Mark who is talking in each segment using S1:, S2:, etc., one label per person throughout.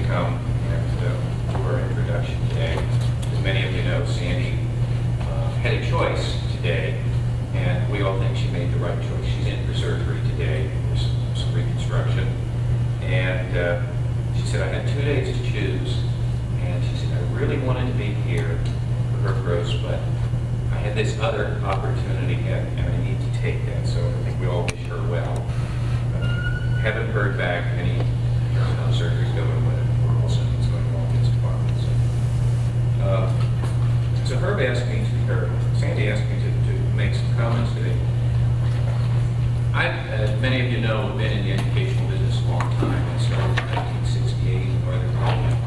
S1: come and do our introduction today. As many of you know, Sandy had a choice today, and we all think she made the right choice. She's in for surgery today. There's some reconstruction. And she said, I had 2 days to choose. And she said, I really wanted to be here for her gross, but I had this other opportunity, and I need to take that. So I think we all wish her well. Haven't heard back any how surgery's going, but we're all something's going on in this department. So Herb asked me to, or Sandy asked me to make some comments today. I've, as many of you know, been in the educational business a long time. I started in 1968 in Northern California.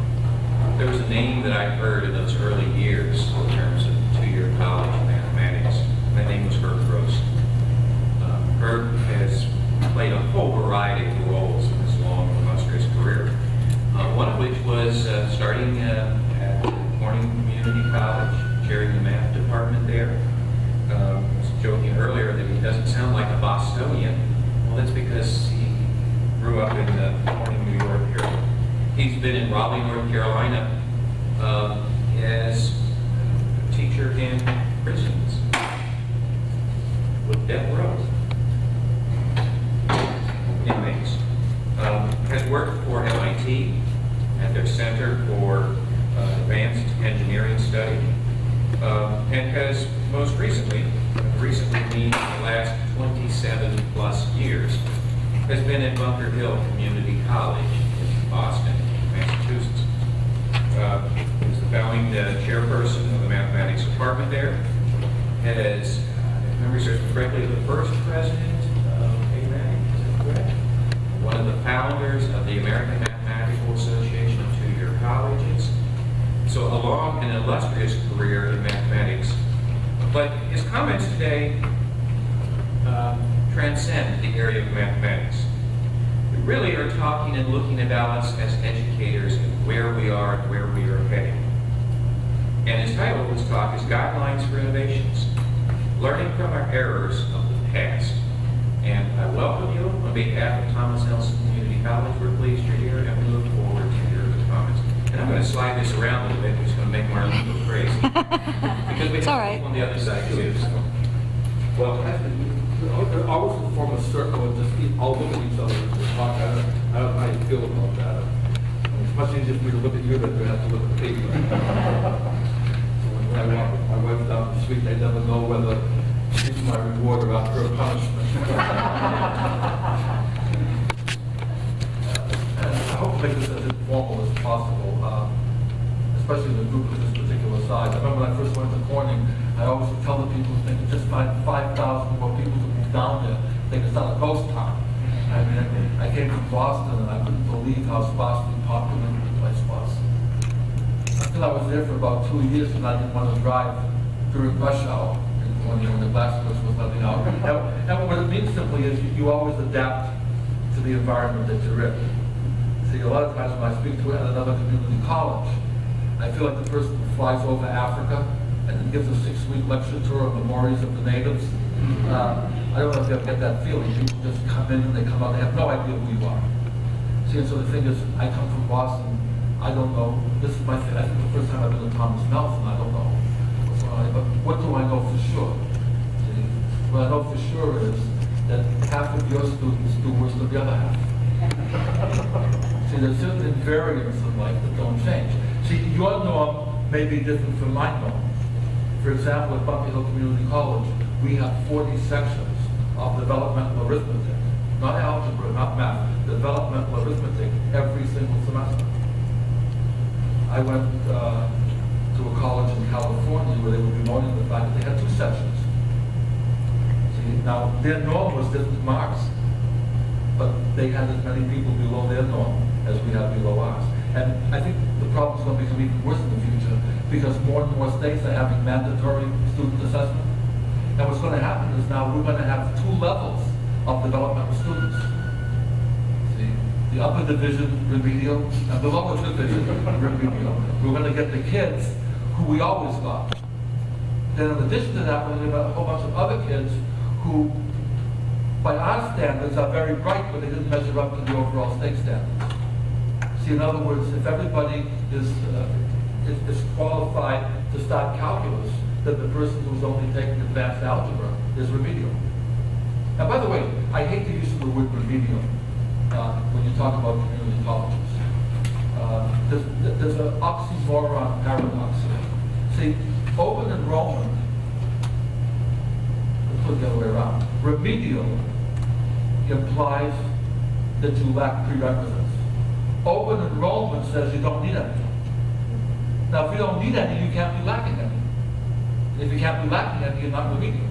S1: There was a name that I heard in those early years in terms of two-year college mathematics. That name was Herb Gross. Herb has played a whole variety of roles in this long, illustrious career. One of which was starting at Corning Community College, chairing the math department there. I was joking earlier that he doesn't sound like a Bostonian. Well, that's because he grew up in Corning, New York area. He's been in Raleigh, North Carolina as a teacher in prisons with death row inmates. Has worked for MIT at their Center for Advanced Engineering Study, and has most recently meaning the last 27 plus years, has been at Bunker Hill Community College in Boston, Massachusetts. He's the founding chairperson of the mathematics department there. Has, if memory serves me correctly, the first president of AMAC, is that correct? One of the founders of the American Mathematical Association of two-year colleges. So a long and illustrious career in mathematics. But his comments today transcend the area of mathematics. We really are talking and looking about us as educators and where we are and where we are heading. And his title of this talk is Guidelines for Innovations, Learning from Our Errors of the Past. And I welcome you on behalf of Thomas Nelson Community College. We're pleased you're here, and we look forward to hear the comments. And I'm going to slide this around a little bit, which is going to make Marlene go crazy. Because we have people on the other side too. So.
S2: Well, always form a circle and just all look at each other and talk. I don't know how you feel about that. It's much easier for me to look at you than to have to look at the paper. When I walk with my wife down the street, I never know whether she's my reward or after her punishment. I hope to make this as informal as possible, especially in a group of this particular size. I remember when I first went to Corning, I always would tell the people if they could just find 5,000 more people to move down there, they could start a ghost town. I mean, I came from Boston and I couldn't believe how sparsely popular the place was. Until I was there for about 2 years and I didn't want to drive during rush hour when the glassworks was letting out. And what it means simply is you always adapt to the environment that you're in. See, a lot of times when I speak to at another community college, I feel like the person who flies over Africa and then gives a 6-week lecture tour of the memories of the natives. I don't know if you ever get that feeling. People just come in and they come out, they have no idea who you are. See, and so the thing is, I come from Boston, I don't know, this is my thing, I think the first time I've been to Thomas Nelson, I don't know what's going on, but what do I know for sure? See, what I know for sure is that half of your students do worse than the other half. See, there's certain invariants in life that don't change. See, your norm may be different from my norm. For example, at Bunker Hill Community College, we have 40 sections of developmental arithmetic, not algebra, not math, developmental arithmetic every single semester. I went to a college in California where they were bemoaning the fact that they had 2 sections. See, now their norm was different marks, but they had as many people below their norm as we have below ours. And I think the problem is going to become even worse in the future because more and more states are having mandatory student assessment. And what's going to happen is now we're going to have 2 levels of developmental students. See, the upper division remedial and the lower division remedial. We're going to get the kids who we always got. Then in addition to that, we're going to get a whole bunch of other kids who, by our standards, are very bright, but they didn't measure up to the overall state standards. See, in other words, if everybody is qualified to start calculus, then the person who's only taking advanced algebra is remedial. And by the way, I hate the use of the word remedial when you talk about community colleges. There's an oxymoron paradox here. See, open enrollment, let's put it the other way around. Remedial implies that you lack prerequisites. Open enrollment says you don't need any. Now, if you don't need any, you can't be lacking any. If you can't be lacking any, you're not remedial.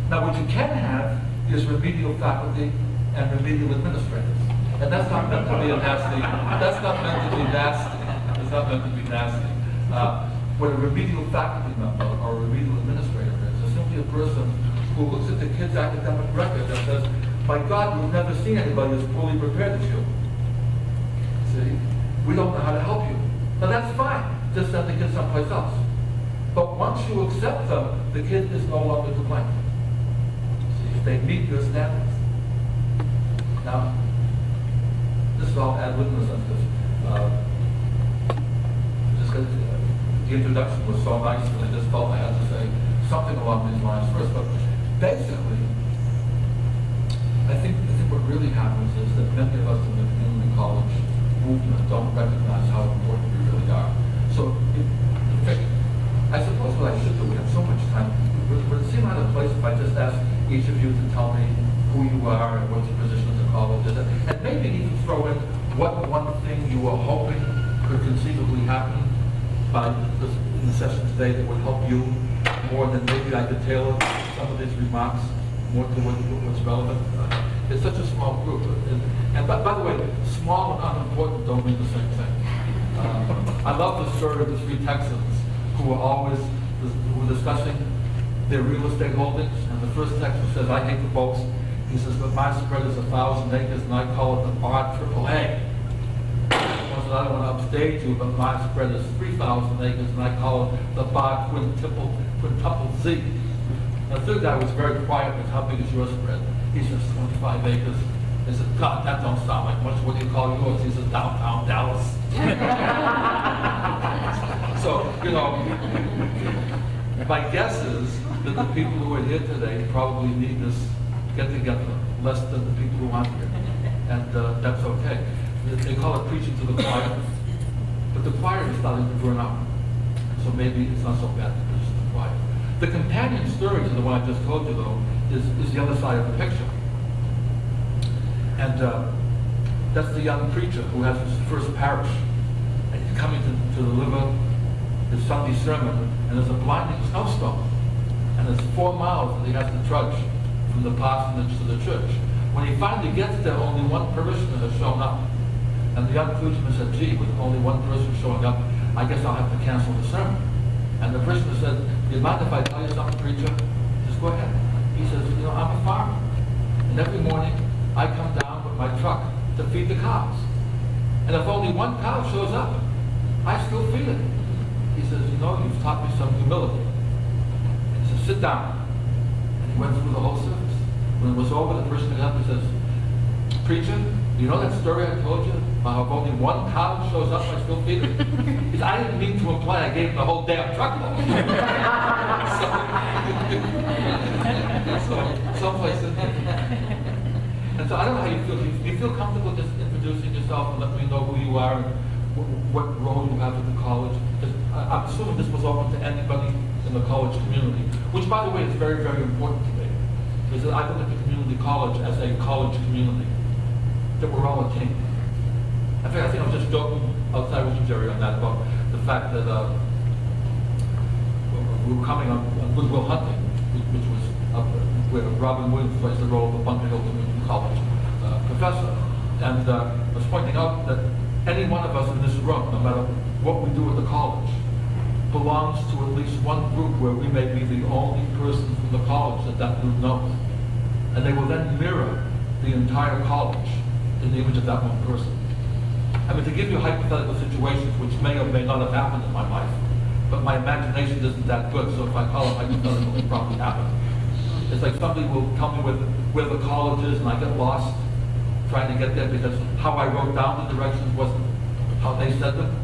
S2: Now, what you can have is remedial faculty and remedial administrators. And that's not meant to be a nasty, that's not meant to be nasty. It's not meant to be nasty. What a remedial faculty member or a remedial administrator is simply a person who looks at the kid's academic record and says, my God, we've never seen anybody as poorly prepared as you. See? We don't know how to help you. Now that's fine. Just send the kid someplace else. But once you accept them, the kid is no longer to blame. See, if they meet your standards. Now, this is all ad witness of this. The introduction was so nice that I just felt I had to say something along these lines first. But basically, I think what really happens is that many of us in the community college movement don't recognize how important we really are. So, in fact, I suppose what I should do, we have so much time, would it seem out of place if I just ask each of you to tell me who you are and what your position in the college is, and maybe even throw in what one thing you were hoping could conceivably happen in the session today that would help you more than maybe I could tailor some of these remarks more to what's relevant. It's such a small group. And by the way, small and unimportant don't mean the same thing. I love the story of the three Texans who were discussing their real estate holdings. And the first Texan says, I hate to boast. He says, but my spread is 1,000 acres and I call it the bar AAA. I don't want to upstage you, but my spread is 3,000 acres, and I call it the bar quintuple Z. The third guy was very quiet, but how big is your spread? He says 25 acres. He said, God, that don't sound like much. What do you call yours? He says, downtown Dallas. So, my guess is that the people who are here today probably need this get-together less than the people who aren't here. And that's okay. They call it preaching to the choir, but the choir is starting to burn out. So maybe it's not so bad to preach to the choir. The companion story to the one I just told you, though, is the other side of the picture. And that's the young preacher who has his first parish. And he's coming to deliver his Sunday sermon, and there's a blinding snowstorm. And there's 4 miles that he has to trudge from the parsonage to the church. When he finally gets there, only one parishioner has shown up. And the young clergyman said, gee, with only one person showing up, I guess I'll have to cancel the sermon. And the parishioner said, do you mind if I tell you something, preacher? Just go ahead. He says, I'm a farmer. And every morning, I come down with my truck to feed the cows. And if only one cow shows up, I still feed it. He says, you've taught me some humility. And he says, sit down. And he went through the whole service. When it was over, the person got up and says, preacher, you know that story I told you about how only one cow shows up, I still feed it? He said, I didn't mean to imply I gave him the whole damn truckload. so someplace in there. And so I don't know how you feel. Do you feel comfortable just introducing yourself and letting me know who you are and what role you have at the college? Because I'm assuming this was open to anybody in the college community, which, by the way, is very, very important to me. Because I look at the community college as a college community, that we're all a team. In fact, I think I was just joking outside with you, Jerry, on that about the fact that we were coming on Goodwill Hunting, which was up where Robin Williams plays the role of a Bunker Hill Community College professor. And I was pointing out that any one of us in this room, no matter what we do at the college, belongs to at least one group where we may be the only person from the college that group knows. And they will then mirror the entire college in the image of that one person. I mean, to give you hypothetical situations which may or may not have happened in my life, but my imagination isn't that good, so if I call it hypothetical, it probably happened. It's like somebody will tell me where the college is, and I get lost trying to get there because how I wrote down the directions wasn't how they said them.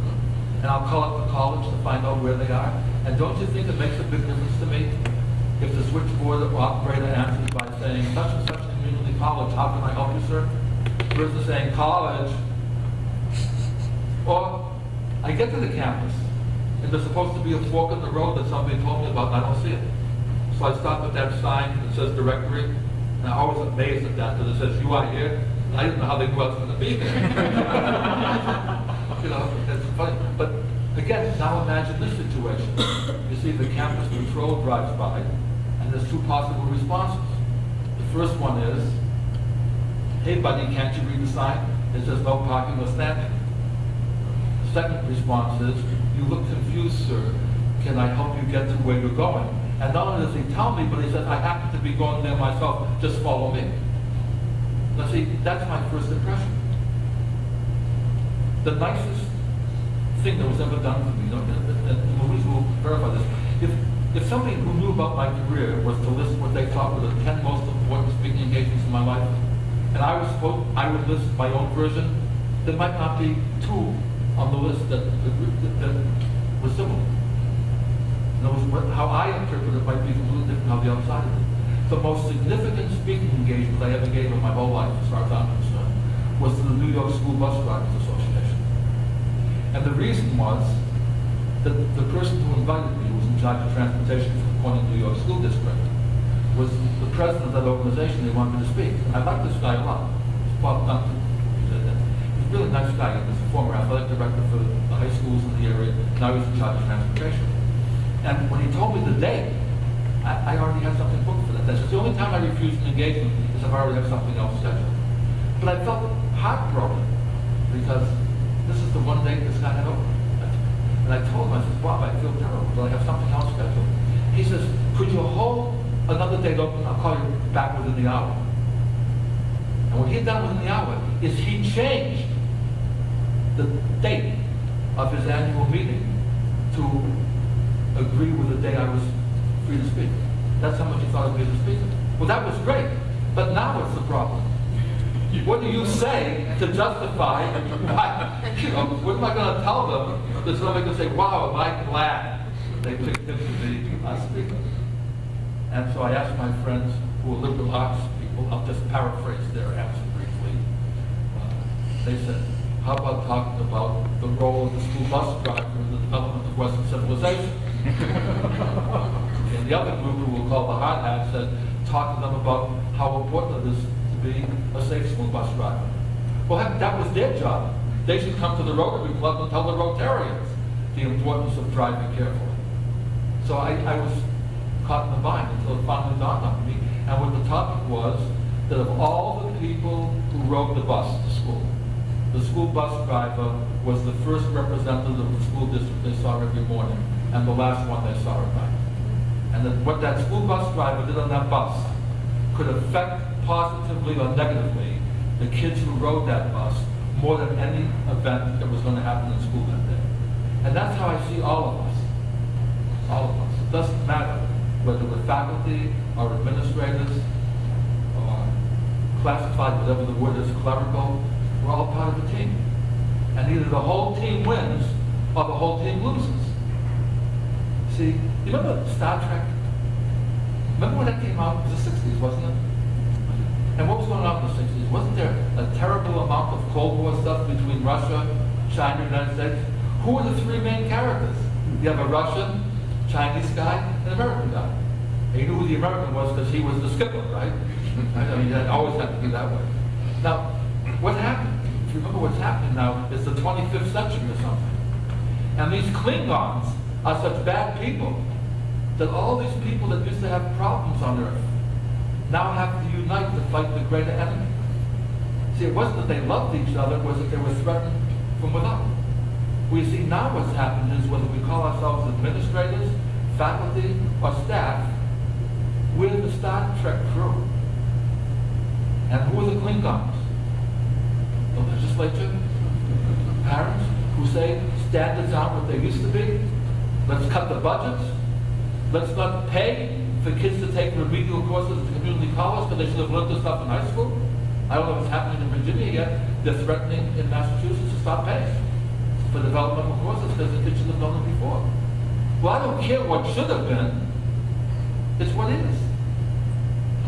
S2: And I'll call up the college to find out where they are. And don't you think it makes a big difference to me if the switchboard operator answers by saying, such and such community college, how can I help you, sir? Versus saying, college. Or I get to the campus, and there's supposed to be a fork in the road that somebody told me about, and I don't see it. So I stop at that sign that says directory, and I'm always amazed at that, because it says, you are here. And I didn't know how they knew I was going to be there. You know, that's funny. But again, now imagine this situation. You see the campus patrol drives by, and there's two possible responses. The first one is, hey buddy, can't you read the sign? It says no parking or standing. The second response is, you look confused, sir. Can I help you get to where you're going? And not only does he tell me, but he says, I happen to be going there myself, just follow me. Now see, that's my first impression. The nicest thing that was ever done for me, you know, and Louise will verify this. If somebody who knew about my career was to list what they thought were the 10 most important speaking engagements in my life, and I would list my own version, there might not be two on the list that were similar. In other words, how I interpret it might be completely different how the other side of it. The most significant speaking engagement I ever gave in my whole life, as far as I'm concerned, was to the New York School Bus Drivers Association. And the reason was that the person who invited me, who was in charge of transportation for the Corning New York School District, was the president of that organization. They wanted me to speak. And I like this guy a lot. He's Bob Duncan. He's a really nice guy. He was a former athletic director for the high schools in the area. Now he's in charge of transportation. And when he told me the date, I already had something booked for that. That's the only time I refused an engagement is if I already have something else scheduled. But I felt heartbroken because this is the one date this guy had open. And I told him, I said, Bob, I feel terrible, but I have something else scheduled. He says, could you hold another date open? I'll call you back within the hour. And what he had done within the hour is he changed the date of his annual meeting to agree with the day I was free to speak. That's how much he thought of me as a speaker. Well, that was great, but now what's the problem? What do you say to justify why, you know, what am I going to tell them that somebody can say, wow, am I glad they picked him to be a speaker? And so I asked my friends who are liberal arts people, I'll just paraphrase their answer briefly. They said, how about talking about the role of the school bus driver in the development of Western civilization? And the other group, who we'll call the hard hats, said, talk to them about how important it is to be a safe school bus driver. Well, heck, that was their job. They should come to the Rotary Club and tell the Rotarians the importance of driving carefully. So I was caught in the bind until it finally dawned on me. And what the topic was, that of all the people who rode the bus to school, the school bus driver was the first representative of the school district they saw every morning, and the last one they saw at night. And that what that school bus driver did on that bus could affect positively or negatively the kids who rode that bus more than any event that was going to happen in school that day. And that's how I see all of us. All of us. It doesn't matter whether we're faculty or administrators or classified, whatever the word is, clerical. We're all part of a team. And either the whole team wins or the whole team loses. See, you remember Star Trek? Remember when that came out? It was the 60s, wasn't it? And what was going on in the 60s? Wasn't there a terrible amount of Cold War stuff between Russia, China, and the United States? Who were the three main characters? You have a Russian, Chinese guy, and an American guy. And you knew who the American was because he was the skipper, right? I mean, it always had to be that way. Now, what happened? If you remember what's happening now, it's the 25th century or something. And these Klingons are such bad people that all these people that used to have problems on Earth now have to unite to fight the greater enemy. See, it wasn't that they loved each other, it was that they were threatened from without. We see now what's happened is whether we call ourselves administrators, faculty, or staff, we're the Star Trek crew. And who are the Klingons? The legislature, parents who say standards aren't what they used to be. Let's cut the budgets. Let's not pay for kids to take remedial courses at the community college because they should have learned this stuff in high school. I don't know if it's happening in Virginia yet. They're threatening in Massachusetts to stop paying for developmental courses because the kids should have known it before. Well, I don't care what should have been. It's what is.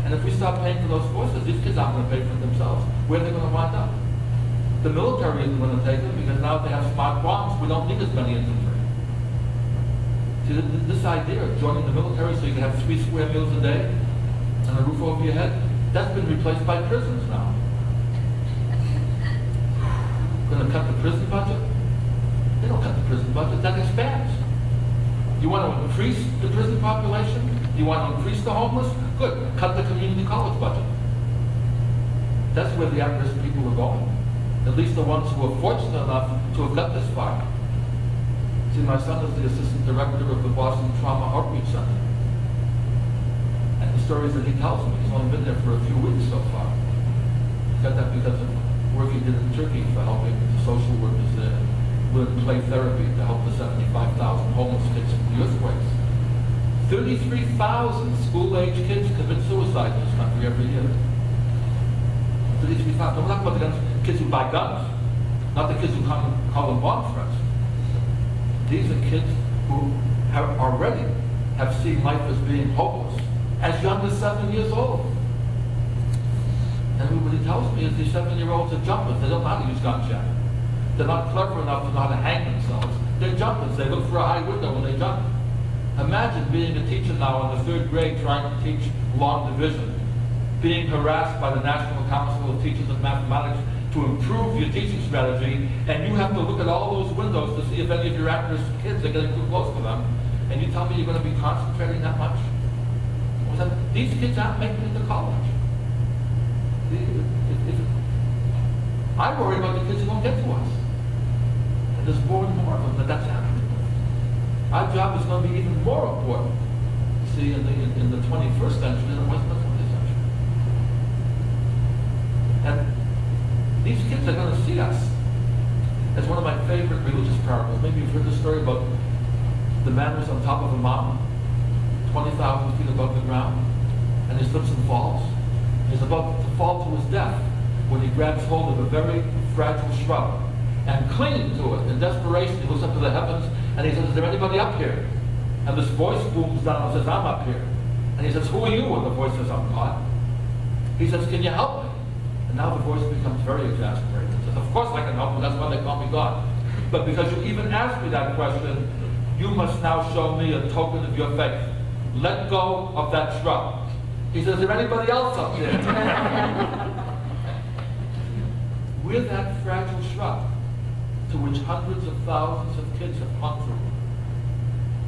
S2: And if we stop paying for those courses, these kids aren't going to pay for it themselves. Where are they going to wind up? The military isn't going to take them because now they have smart bombs. We don't need as many infantry. See, this idea of joining the military so you can have 3 square meals a day and a roof over your head, that's been replaced by prisons now. Going to cut the prison budget? They don't cut the prison budget, that expands. You want to increase the prison population? You want to increase the homeless? Good, cut the community college budget. That's where the at-risk people are going. At least the ones who are fortunate enough to have got this far. See, my son is the assistant director of the Boston Trauma Outreach Center. And the stories that he tells me, he's only been there for a few weeks so far. He got that because of work he did in Turkey for helping the social workers there learn play therapy to help the 75,000 homeless kids from the earthquakes. 33,000 school-age kids commit suicide in this country every year. 33,000. We're not talking about the kids who buy guns, not the kids who come and call them bomb threats. These are kids who already have seen life as being hopeless, as young as 7 years old. And what he tells me is these 7-year-olds are jumpers. They don't know how to use guns yet. They're not clever enough to know how to hang themselves. They're jumpers. They look for a high window when they jump. Imagine being a teacher now in the 3rd grade trying to teach long division, being harassed by the National Council of Teachers of Mathematics to improve your teaching strategy, and you have to look at all those windows to see if any of your at-risk kids are getting too close to them, and you tell me you're going to be concentrating that much? These kids aren't making it to college. I worry about the kids who don't get to us. And there's more and more of them that's happening. Our job is going to be even more important, see, in the 21st century than it was in the 20th century. And these kids are going to see us as one of my favorite religious parables. Maybe you've heard the story about the man who's on top of a mountain, 20,000 feet above the ground, and he slips and falls. He's about to fall to his death when he grabs hold of a very fragile shrub. And clinging to it in desperation, he looks up to the heavens and he says, "Is there anybody up here?" And this voice booms down and says, "I'm up here." And he says, "Who are you?" And the voice says, "I'm God." He says, "Can you help me?" And now the voice becomes very exasperated. He says, "Of course I can help you, that's why they call me God. But because you even asked me that question, you must now show me a token of your faith. Let go of that shrub." He says, "Is there anybody else up there?" We're that fragile shrub to which hundreds of thousands of kids have clung through.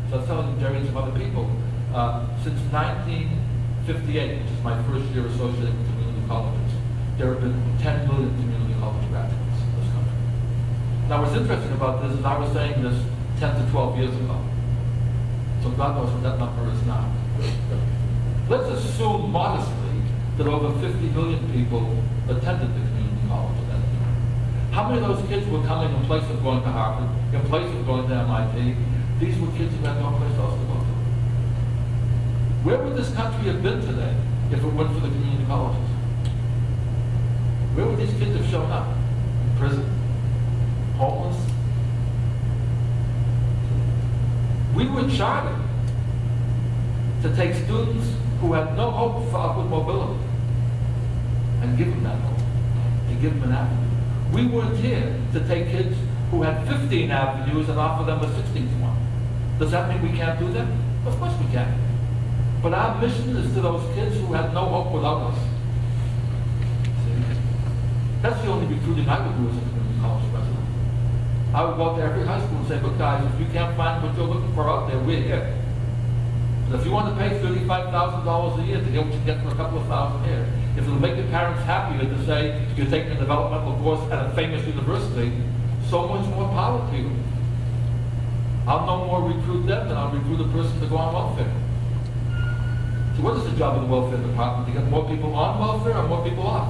S2: So I was telling Jerry and some other people, since 1958, which is my first year associated with community colleges, there have been 10 million community college graduates in this country. Now what's interesting about this is I was saying this 10 to 12 years ago. So God knows what that number is now. Let's assume modestly that over 50 million people attended the community college at that time. How many of those kids were coming in place of going to Harvard, in place of going to MIT? These were kids who had no place else to go to. Where would this country have been today if it weren't for the community colleges? Where would these kids have shown up? In prison? Homeless? We were chartered to take students who had no hope for upward mobility and give them that hope, and give them an avenue. We weren't here to take kids who had 15 avenues and offer them a 16th one. Does that mean we can't do that? Of course we can. But our mission is to those kids who had no hope without us. See? That's the only recruiting I would do as a community college president. I would go to every high school and say, "Look guys, if you can't find what you're looking for out there, we're here. And if you want to pay $35,000 a year to get what you get for a couple of thousand here, if it'll make your parents happier to say you're taking a developmental course at a famous university, so much more power to you. I'll no more recruit them than I'll recruit a person to go on welfare." So what is the job of the welfare department? To get more people on welfare or more people off?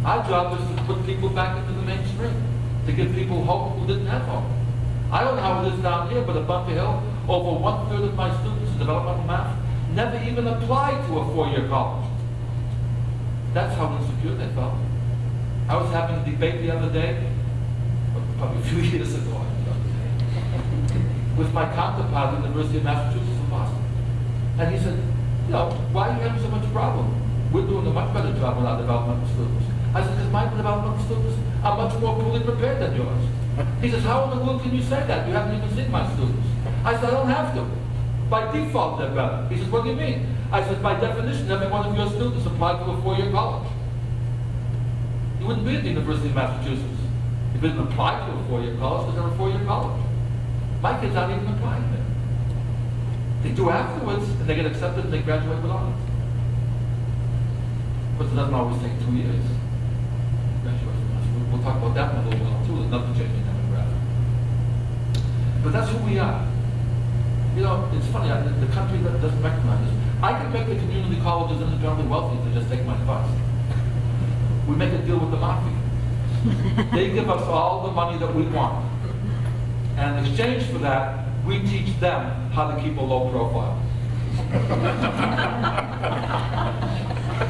S2: Our job is to put people back into the mainstream, to give people hope who didn't have hope. I don't know how it is down here, but at Bunker Hill, over 1/3 of my students in developmental math never even applied to a 4-year college. That's how insecure they felt. I was having a debate the other day, probably a few years ago, with my counterpart at the University of Massachusetts in Boston. And he said, why are you having so much problem? We're doing a much better job with our developmental students. I said, because my developmental students are much more fully prepared than yours. He says, how in the world can you say that? You haven't even seen my students. I said, I don't have to. By default, they're better. He says, what do you mean? I said, by definition, every one of your students applied to a 4-year college. You wouldn't be at the University of Massachusetts if you didn't apply to a 4-year college, because they're a 4-year college. My kids aren't even applying there. They do afterwards, and they get accepted, and they graduate with honors. But it doesn't always take 2 years. We'll talk about that in a little while too. There's nothing changing demographic. But that's who we are. It's funny, the country that doesn't recognize this. I can make the community colleges independently wealthy if they just take my advice. We make a deal with the mafia. They give us all the money that we want. And in exchange for that, we teach them how to keep a low profile.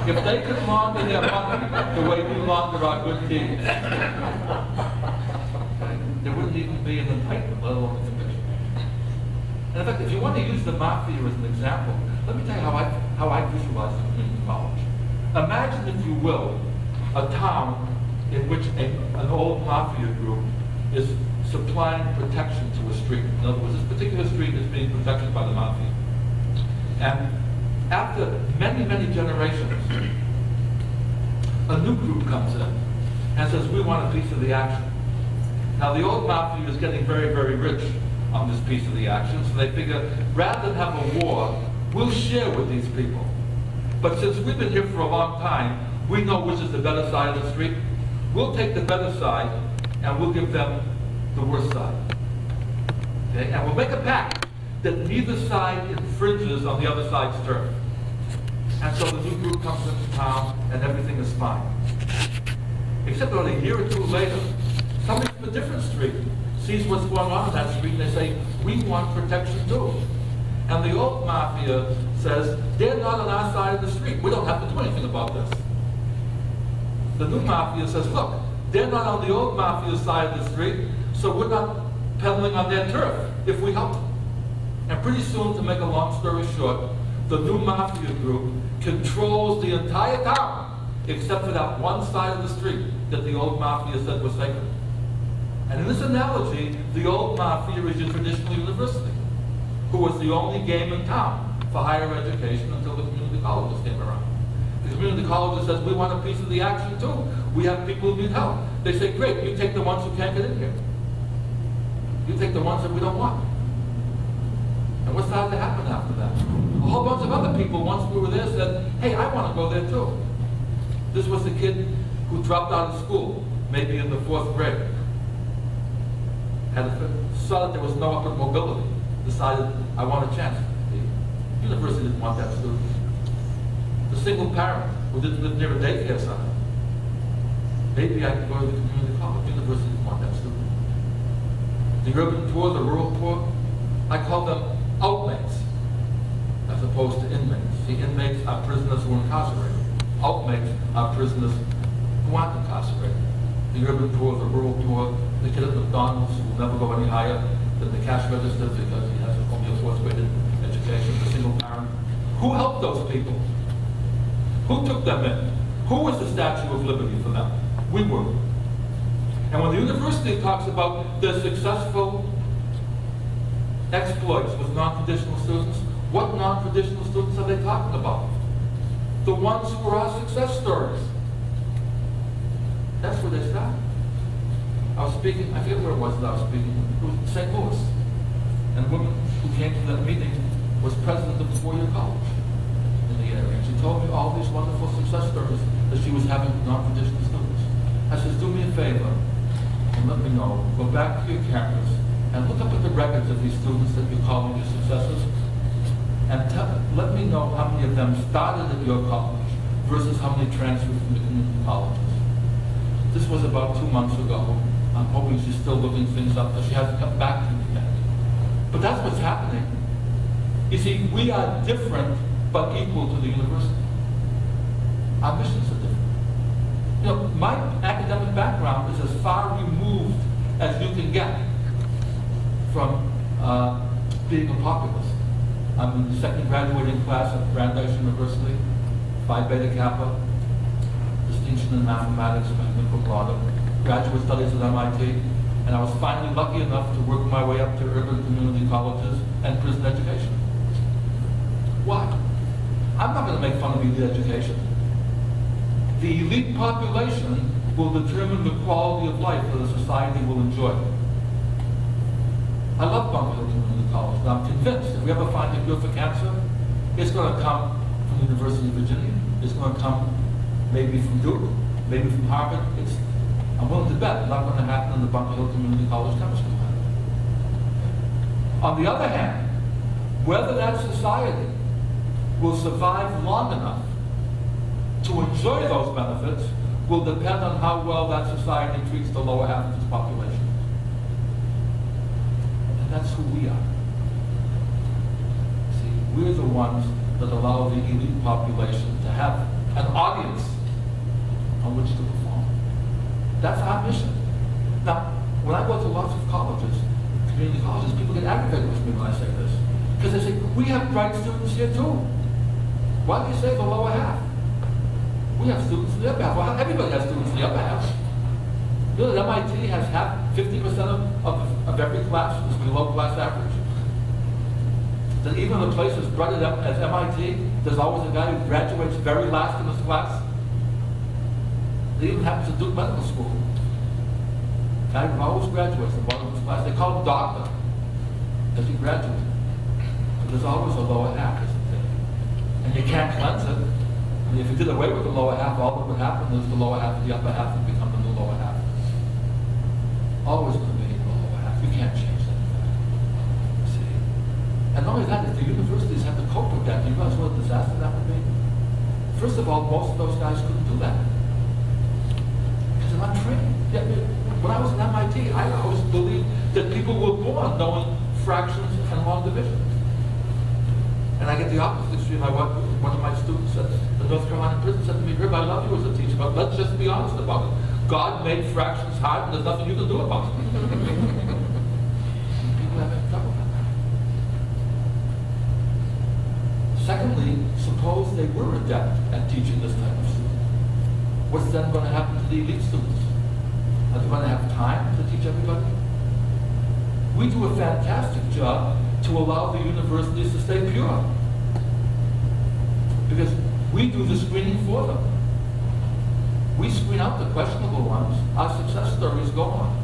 S2: If they could launder their money the way we launder our good deeds, there wouldn't even be an indictment, let alone a conviction. And in fact, if you want to use the mafia as an example, let me tell you how I visualize the community college. Imagine, if you will, a town in which an old mafia group is supplying protection to a street. In other words, this particular street is being protected by the mafia. And after many, many generations, a new group comes in and says, we want a piece of the action. Now, the old mafia is getting very, very rich on this piece of the action, so they figure, rather than have a war, we'll share with these people. But since we've been here for a long time, we know which is the better side of the street. We'll take the better side, and we'll give them the worst side. Okay? And we'll make a pact that neither side infringes on the other side's turf. And so the new group comes into town, and everything is fine. Except that a year or two later, somebody from a different street sees what's going on in that street, and they say, we want protection too. And the old mafia says, they're not on our side of the street. We don't have to do anything about this. The new mafia says, look, they're not on the old mafia's side of the street, so we're not peddling on their turf if we help them. And pretty soon, to make a long story short, the new mafia group controls the entire town, except for that one side of the street that the old mafia said was sacred. And in this analogy, the old mafia is your traditional university, who was the only game in town for higher education until the community colleges came around. The community colleges says, we want a piece of the action too. We have people who need help. They say, great, you take the ones who can't get in here. You take the ones that we don't want. And what started to happen after that? A whole bunch of other people, once we were there, said, hey, I want to go there too. This was the kid who dropped out of school, maybe in the 4th grade. Saw that there was no upward mobility, decided, I want a chance. The university didn't want that student. The single parent who didn't live near a daycare center, maybe I could go to the community college. The university didn't want that student. The urban poor, the rural poor, I call them outmates as opposed to inmates. The inmates are prisoners who are incarcerated. Outmates are prisoners who aren't incarcerated. The urban poor, the rural poor, the kid at McDonald's who will never go any higher than the cash register because he has only a 4th grade education, the single parent. Who helped those people? Who took them in? Who was the Statue of Liberty for them? We were. And when the university talks about their successful exploits with non-traditional students, what non-traditional students are they talking about? The ones who are our success stories. That's where they started. I was speaking, I forget where it was that I was speaking, it was in St. Louis. And a woman who came to that meeting was president of the 4-year college in the area. And she told me all these wonderful success stories that she was having with non-traditional students. I said, do me a favor and let me know. Go back to your campus and look up at the records of these students that you're calling your successors, and let me know how many of them started at your college versus how many transferred from the community colleges. This was about 2 months ago. I'm hoping she's still looking things up, but she hasn't come back to me yet. But that's what's happening. You see, we are different but equal to the university. Our missions are different. You know, my academic background is as far removed as you can get from being a populist. I'm in the second graduating class at Brandeis University, Phi Beta Kappa, distinction in mathematics, mathematical blotto, graduate studies at MIT, and I was finally lucky enough to work my way up to urban community colleges and prison education. Why? I'm not going to make fun of elite education. The elite population will determine the quality of life that a society will enjoy. I love Bunker Hill Community College, and I'm convinced if we ever find a cure for cancer, it's going to come from the University of Virginia. It's going to come maybe from Duke, maybe from Harvard. I'm willing to bet it's not going to happen in the Bunker Hill Community College chemistry lab. On the other hand, whether that society will survive long enough to enjoy those benefits will depend on how well that society treats the lower half of its population. And that's who we are. See, we're the ones that allow the elite population to have an audience on which to perform. That's our mission. Now, when I go to lots of colleges, community colleges, people get aggravated with me when I say this. Because they say, we have bright students here too. Why do you say the lower half? We have students in the upper half. Well, everybody has students in the upper half. You know that MIT has 50% of every class is below class average. That even in a place as bright as MIT, there's always a guy who graduates very last in his class. It even happens at Duke Medical School. Guy who always graduates at the bottom of his class. They call him doctor as he graduates. But there's always a lower half, isn't there? And you can't cleanse it. I mean, if you did away with the lower half, all that would happen is the lower half and the upper half would become the new lower half. Always going to be the lower half. You can't change that fact. See? And not only that, if the universities had to cope with that, do you realize what a disaster that would be? First of all, most of those guys couldn't do that. Because they're not trained. Yeah, when I was at MIT, I always believed that people were born knowing fractions and long division. And I get the opposite extreme. One of my students at the North Carolina prison said to me, Herb, I love you as a teacher, but let's just be honest about it. God made fractions hard and there's nothing you can do about it. People have trouble with that. Secondly, suppose they were adept at teaching this type of student. What's then going to happen to the elite students? Are they going to have time to teach everybody? We do a fantastic job to allow the universities to stay pure. Because we do the screening for them. We screen out the questionable ones. Our success stories go on.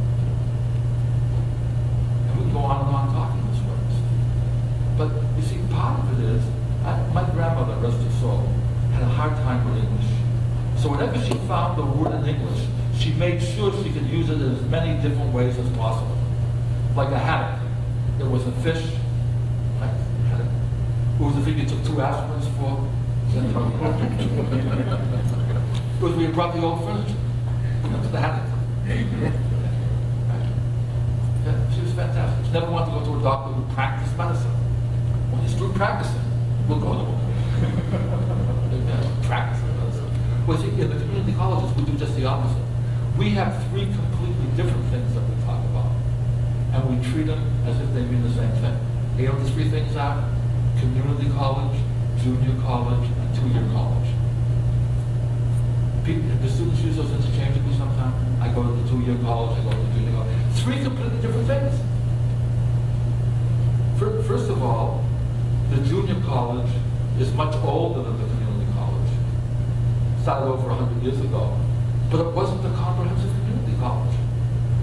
S2: And we can go on and on talking this way. But you see, part of it is, my grandmother, rest her soul, had a hard time with English. So whenever she found the word in English, she made sure she could use it in as many different ways as possible. Like a haddock. There was a fish. It was the thing you took 2 aspirins for. It was where you brought the old furniture. That's the haddock. Yeah, she was fantastic. She never wanted to go to a doctor who practiced medicine. When he's through practicing, we'll go to one. Practicing medicine. Well, see, in the community colleges, we do just the opposite. We have 3 completely different things that we talk about. And we treat them as if they mean the same thing. You know what the 3 things are? Community college, junior college, and 2-year college. The students use those interchangeably sometimes. I go to the 2-year college, I go to the junior college. 3 completely different things. First of all, the junior college is much older than the community college. It started over 100 years ago. But it wasn't a comprehensive community college.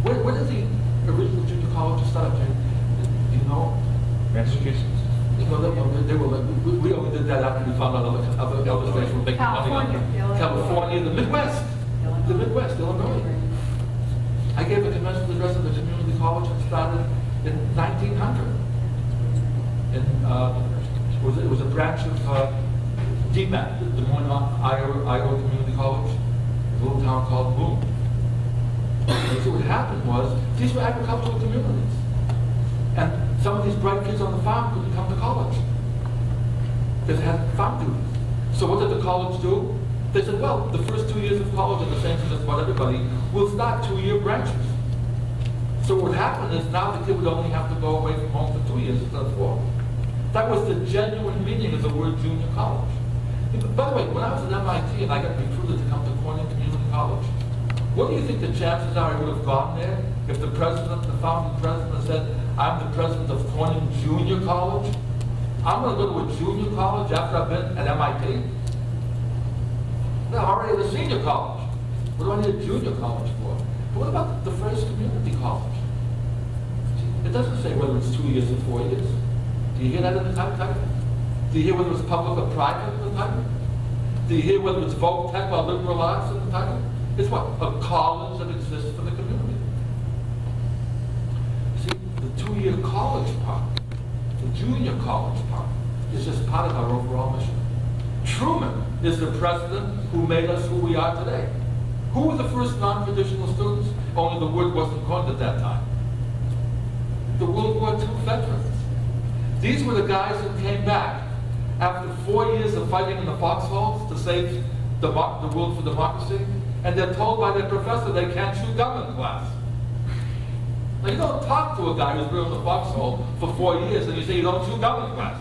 S2: Where did the original junior college start? Do you know?
S1: Massachusetts.
S2: You know, they were like, we only did that after we found out other states were making money on it. California, the Midwest. The Midwest, Illinois. I gave a convention address at the community college and started in 1900. And it was a branch of DMAT, the Des Moines, Iowa Community College, a little town called Boone. And so what happened was, these were agricultural communities. And some of these bright kids on the farm couldn't come to college because they had farm duties. So what did the college do? They said, well, the first 2 years of college are the same for just about everybody. We'll start 2-year branches. So what happened is now the kid would only have to go away from home for 2 years instead of 4. That was the genuine meaning of the word junior college. By the way, when I was at MIT and I got recruited to come to Corning Community College, what do you think the chances are I would have gone there if the president, the founding president said, I'm the president of Corning Junior College? I'm going to go to a junior college after I've been at MIT? No, I'm already at a senior college. What do I need a junior college for? But what about the phrase community college? It doesn't say whether it's 2 years or 4 years. Do you hear that in the title? Do you hear whether it's public or private in the title? Do you hear whether it's voc tech or liberal arts in the title? It's what? A college that exists for the community. See, the 2-year college part, the junior college part, is just part of our overall mission. Truman is the president who made us who we are today. Who were the first non-traditional students? Only the word wasn't coined at that time. The World War II veterans. These were the guys who came back after 4 years of fighting in the foxholes to save the world for democracy, and they're told by their professor they can't chew gum in class. Now, you don't talk to a guy who's been in the foxhole for 4 years and you say you don't chew gum in class.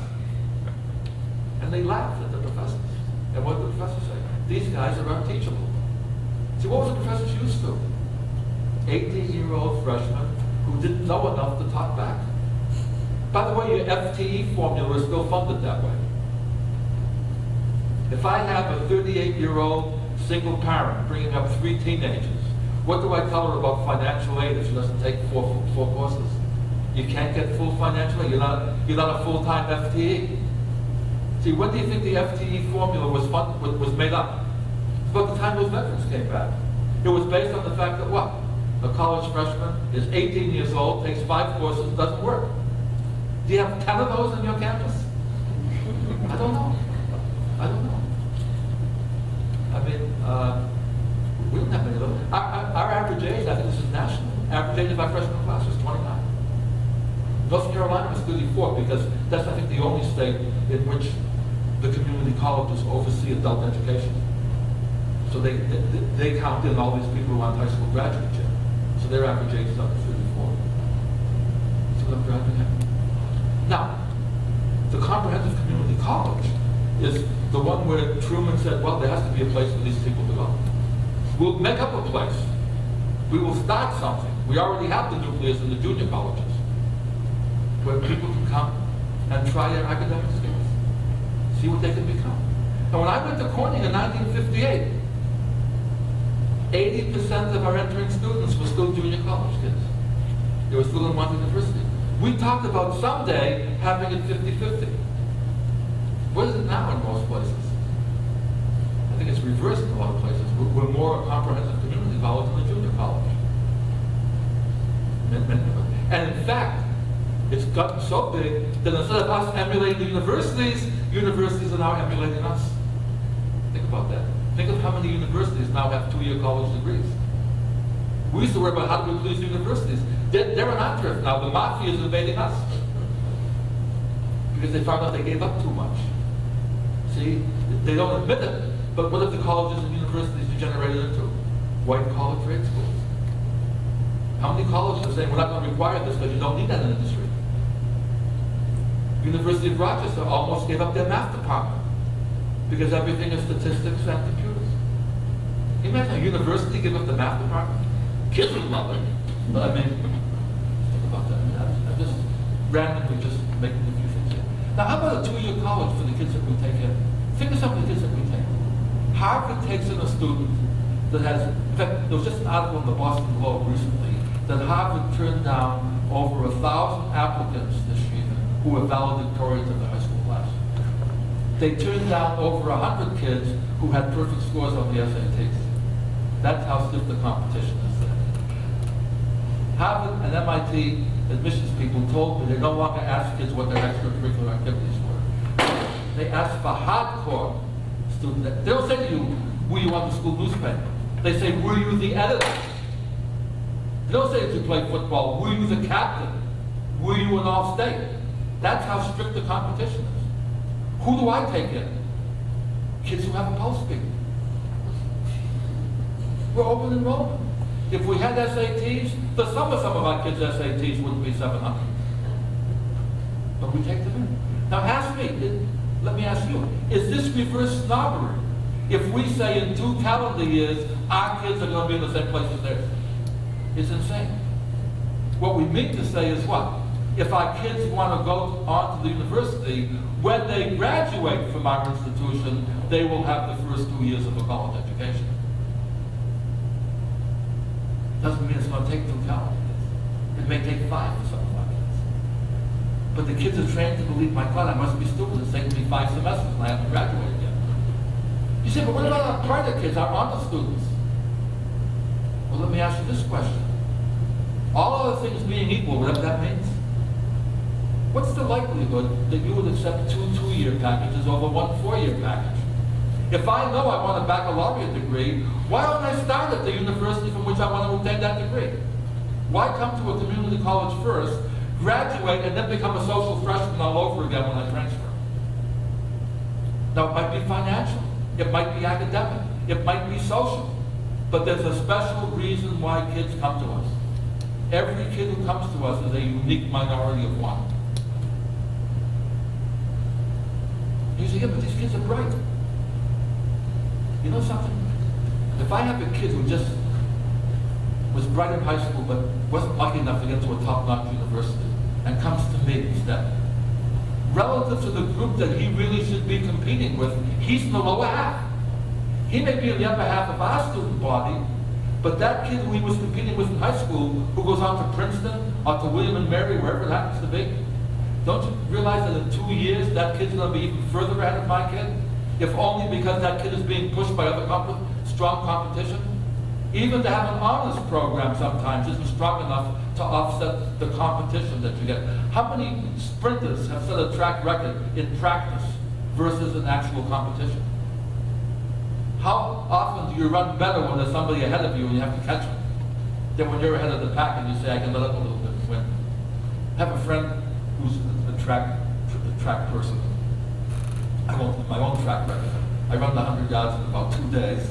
S2: And they laughed at the professors. And what did the professor say? These guys are unteachable. See, what was the professors used to? 18-year-old freshmen who didn't know enough to talk back. By the way, your Fte formula is still funded that way. If I have a 38-year-old single parent bringing up 3 teenagers, what do I tell her about financial aid if she doesn't take four courses? You can't get full financial aid. You're not a full-time FTE. See, when do you think the Fte formula was made up? About the time those veterans came back. It was based on the fact that what? A college freshman is 18 years old, takes 5 courses, doesn't work. Do you have 10 of those on your campus? I don't know. I don't know. I mean, we don't have many of those. Our average age, I think this is national, average age of our freshman class was 29. North Carolina was 34 because that's, I think, the only state in which the community colleges oversee adult education. So they count in all these people who want high school graduate yet. So their average age is up to 34. See what I'm driving at? Now, the comprehensive community college is the one where Truman said, well, there has to be a place for these people to go. We'll make up a place. We will start something. We already have the nucleus in the junior colleges, where people can come and try their academic skills, see what they can become. And when I went to Corning in 1958, 80% of our entering students were still junior college kids. They were still in one university. We talked about someday having it 50-50. What is it now in most places? I think it's reversed in a lot of places. We're more a comprehensive community college than a junior college. And in fact, it's gotten so big that instead of us emulating the universities are now emulating us. Think about that. Think of how many universities now have 2-year college degrees. We used to worry about how do we please universities. They're an outdrift now. The mafia is invading us. Because they found out they gave up too much. See, they don't admit it, but what if the colleges and universities degenerated into? White-collar trade schools. How many colleges are saying, we're not going to require this because you don't need that in industry? University of Rochester almost gave up their math department because everything is statistics and computers. Can you imagine a university give up the math department? Kids would love it. But I mean, think about that. I'm just randomly just making a few things here. Now, how about a 2-year college for the kids that we take in? Think of some of the kids that we take. Harvard takes in a student that has, in fact, there was just an article in the Boston Globe recently that Harvard turned down over 1,000 applicants this year who were valedictorians of the high school class. They turned down over 100 kids who had perfect scores on the SATs. That's how stiff the competition is there. Harvard and MIT admissions people told me they no longer ask kids what their extracurricular activities were. They ask for hardcore students. They don't say to you, were you on the school newspaper? They say, were you the editor? They don't say, did you play football? Were you the captain? Were you an all-state? That's how strict the competition is. Who do I take in? Kids who have a pulse beat. We're open enrollment. If we had SATs, the sum of some of our kids' SATs wouldn't be 700. But we take them in. Now let me ask you, is this reverse snobbery? If we say in 2 calendar years, our kids are going to be in the same place as theirs? It's insane. What we mean to say is what? If our kids want to go on to the university, when they graduate from our institution, they will have the first 2 years of a college education. Doesn't mean it's going to take 2 calendar years. It may take 5 for some of our kids. But the kids are trained to believe, my God, I must be stupid. It's taken me 5 semesters and I haven't graduated yet. You say, but what about our private kids, our honor students? Well, let me ask you this question. All other things being equal, whatever that means, what's the likelihood that you would accept 2 2-year packages over 1 4-year package? If I know I want a baccalaureate degree, why don't I start at the university from which I want to obtain that degree? Why come to a community college first, graduate, and then become a social freshman all over again when I transfer? Now, it might be financial, it might be academic, it might be social, but there's a special reason why kids come to us. Every kid who comes to us is a unique minority of one. You say, yeah, but these kids are bright. You know something? If I have a kid who just was bright in high school but wasn't lucky enough to get to a top-notch university and comes to me instead, relative to the group that he really should be competing with, he's in the lower half. He may be in the upper half of our student body, but that kid who he was competing with in high school, who goes on to Princeton or to William and Mary, wherever it happens to be, don't you realize that in 2 years that kid's going to be even further ahead of my kid? If only because that kid is being pushed by other strong competition? Even to have an honors program sometimes isn't strong enough to offset the competition that you get. How many sprinters have set a track record in practice versus an actual competition? How often do you run better when there's somebody ahead of you and you have to catch them than when you're ahead of the pack and you say, I can let up a little bit and win? I have a friend who's a track person. I won't my own track record. I run the 100 yards in about 2 days.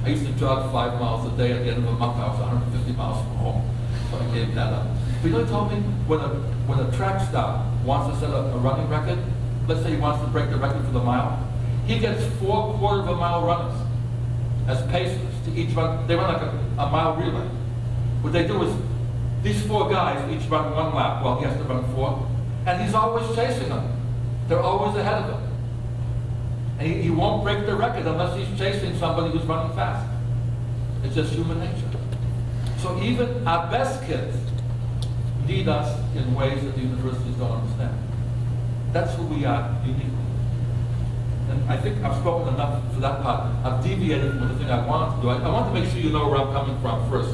S2: I used to jog 5 miles a day. At the end of a month, I was 150 miles from home. So I gave that up. But you know, he told me when a track star wants to set a running record, let's say he wants to break the record for the mile, he gets 4 quarter-of-a-mile runners as pacers to each run. They run like a mile relay. What they do is these 4 guys each run 1 lap while he has to run 4, and he's always chasing them. They're always ahead of him. And he won't break the record unless he's chasing somebody who's running fast. It's just human nature. So even our best kids need us in ways that the universities don't understand. That's who we are uniquely. And I think I've spoken enough for that part. I've deviated from the thing I wanted to do. I want to make sure you know where I'm coming from first.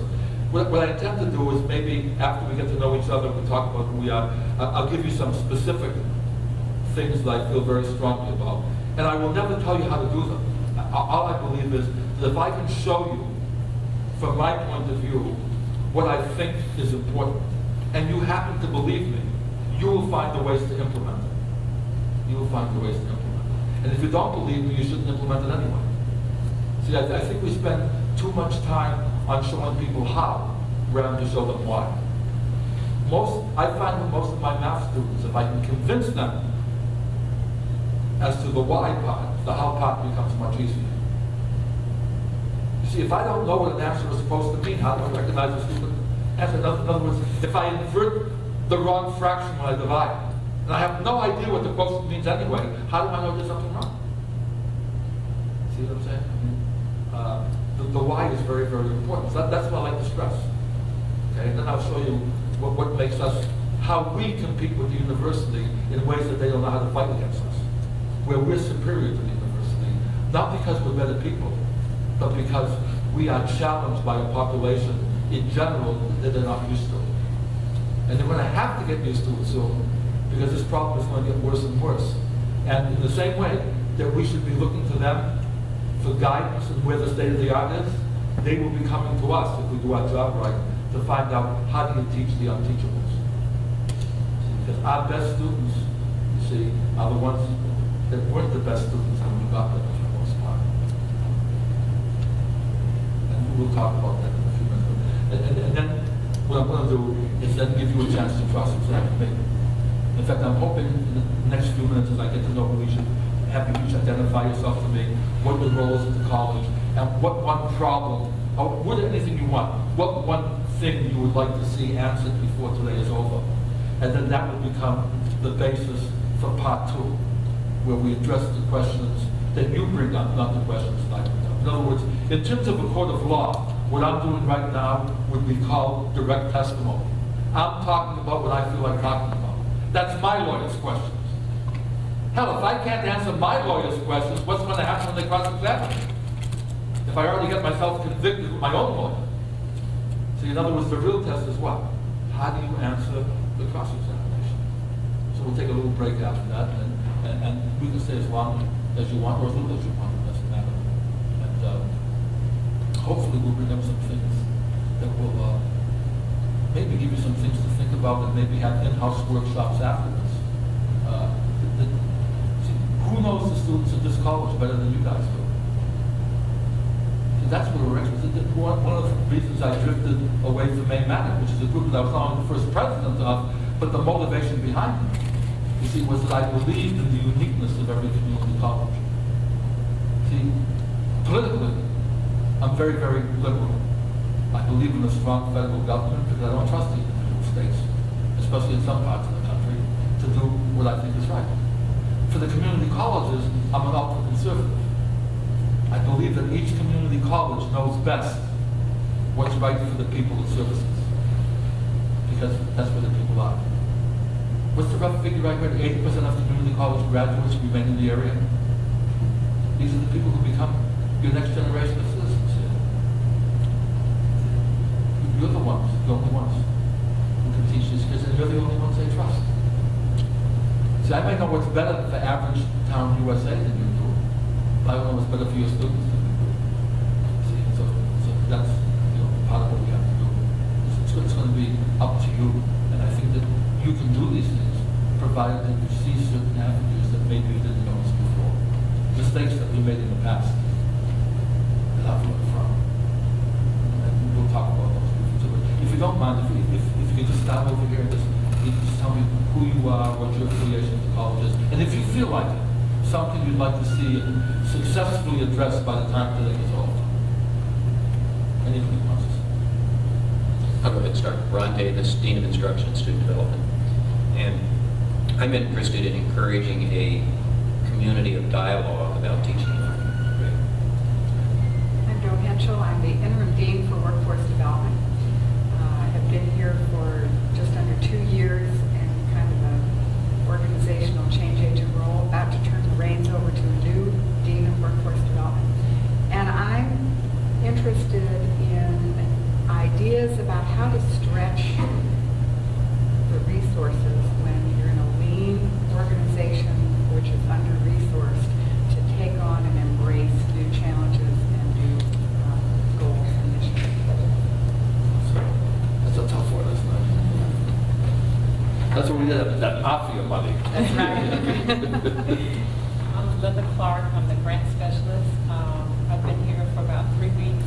S2: What I intend to do is maybe after we get to know each other, we talk about who we are, I'll give you some specific things that I feel very strongly about. And I will never tell you how to do them. All I believe is that if I can show you, from my point of view, what I think is important, and you happen to believe me, you will find the ways to implement it. You will find the ways to implement it. And if you don't believe me, you shouldn't implement it anyway. See, I think we spend too much time on showing people how, rather than to show them why. I find that most of my math students, if I can convince them as to the why part, the how part becomes much easier. You see, if I don't know what an answer is supposed to mean, how do I recognize a stupid answer? In other words, if I invert the wrong fraction when I divide, and I have no idea what the quotient means anyway, how do I know there's something wrong? See what I'm saying? The why is very, very important. So that's what I like to stress. Okay, and then I'll show you what makes us, how we compete with the university in ways that they don't know how to fight against us, where we're superior to the university, not because we're better people, but because we are challenged by a population in general that they're not used to. And they're going to have to get used to it soon, because this problem is going to get worse and worse. And in the same way that we should be looking to them for guidance and where the state of the art is, they will be coming to us if we do our job right to find out how do you teach the unteachables. Because our best students, you see, are the ones that weren't the best students when we got them for the most part. And we'll talk about that in a few minutes. And then what I'm going to do is then give you a chance to cross-examine me. In fact, I'm hoping in the next few minutes, as I get to know who you should have you each identify yourself to me, what your role is at the college, and what one problem, or what anything you want, what one thing you would like to see answered before today is over. And then that will become the basis for part 2, where we address the questions that you bring up, not the questions that I bring up. In other words, in terms of a court of law, what I'm doing right now would be called direct testimony. I'm talking about what I feel like talking about. That's my lawyer's questions. Hell, if I can't answer my lawyer's questions, what's going to happen when they cross-examine me? If I already get myself convicted with my own lawyer. See, in other words, the real test is what? How do you answer the cross-examination? So we'll take a little break after that, and we can stay as long as you want, or as little as you want, it doesn't matter. And hopefully we'll bring up some things that will maybe give you some things to think about, and maybe have in-house workshops afterwards. See, who knows the students at this college better than you guys do? See, that's what we're interested in. One of the reasons I drifted away from Mathematics, which is a group that I was not only the first president of, but the motivation behind it, you see, was that I believed in the uniqueness of every community college. See, politically, I'm very, very liberal. I believe in a strong federal government because I don't trust the individual states, especially in some parts of the country, to do what I think is right. For the community colleges, I'm an ultra-conservative. I believe that each community college knows best what's right for the people it services, because that's where the people are. What's the rough figure I heard? 80% of community college graduates remain in the area. These are the people who become your next generation of citizens. You're the ones, the only ones who can teach these kids, and you're the only ones they trust. See, I might know what's better for average town USA than you do, but I don't know what's better for your students than you do. See, so that's part of what we have to do. It's going to be up to you, and I think that you can do these things, provided that you see certain avenues that maybe you didn't notice before. Mistakes that we made in the past that I've learned from. And we'll talk about those. If you don't mind, if you could just stop over here and just tell me who you are, what your affiliation with the college is, and if you feel like it, something you'd like to see successfully addressed by the time today is over. Anything you want to say?
S1: I'll go ahead and start. Ron Davis, Dean of Instruction and Student Development. And I'm interested in encouraging a community of dialogue about teaching and learning.
S3: I'm Joe Henschel. I'm the Interim Dean for Workforce Development. I have been here for just under 2 years in kind of an organizational change agent role, about to turn the reins over to a new Dean of Workforce Development. And I'm interested in ideas about how to stretch the resources when you're in a lean organization which is under-resourced to take on and embrace new challenges and new goals and initiatives.
S2: That's a tough one, isn't it? That's what we did, that mafia money.
S3: That's right.
S4: I'm Linda Clark. I'm the grant specialist. I've been here for about 3 weeks.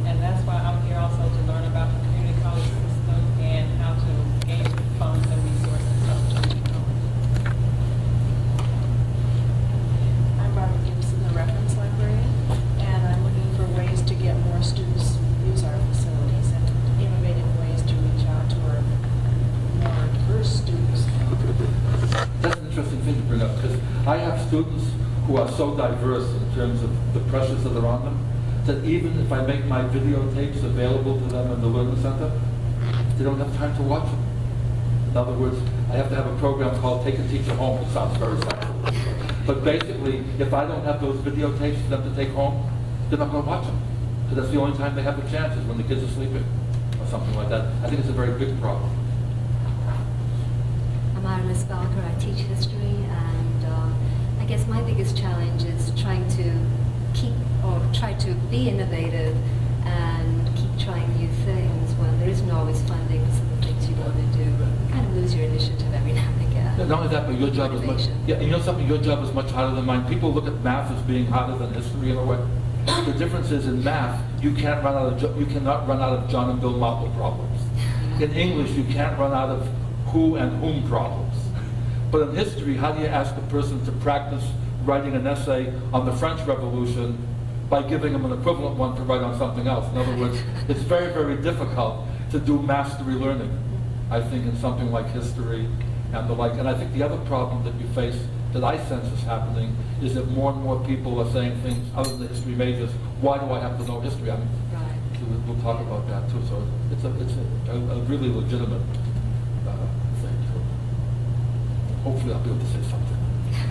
S4: And that's why I'm here also to learn about the community college system and how to gain funds and resources from community college.
S5: I'm Barbara Gibson, the reference librarian, and I'm looking for ways to get more students use our facilities and innovative ways to reach out to our more diverse students.
S2: That's an interesting thing to bring up, because I have students who are so diverse in terms of the pressures that are on them, that even if I make my videotapes available to them in the Learning Center, they don't have time to watch them. In other words, I have to have a program called Take a Teacher Home. It sounds very simple. But basically, if I don't have those videotapes for them to take home, they're not going to watch them. Because that's the only time they have the chances, when the kids are sleeping or something like that. I think it's a very big problem.
S6: I'm Artemis Balker. I teach history, and I guess my biggest challenge is trying to try to be innovative and keep trying new things when there isn't always funding for some of the things you want to do. You kind of lose your initiative every now and again.
S2: Not only that, but your job is much,
S6: Motivation.
S2: yeah, you know something, your job is much harder than mine. People look at math as being harder than history in a way. The difference is in math, you cannot run out of John and Bill Marple problems. In English, you can't run out of who and whom problems. But in history, how do you ask a person to practice writing an essay on the French Revolution by giving them an equivalent one to write on something else? In other words, it's very, very difficult to do mastery learning, I think, in something like history and the like. And I think the other problem that you face, that I sense is happening, is that more and more people are saying things other than the history majors. Why do I have to know history? I mean, we'll talk about that too. So it's a really legitimate thing. Hopefully I'll be able to say something.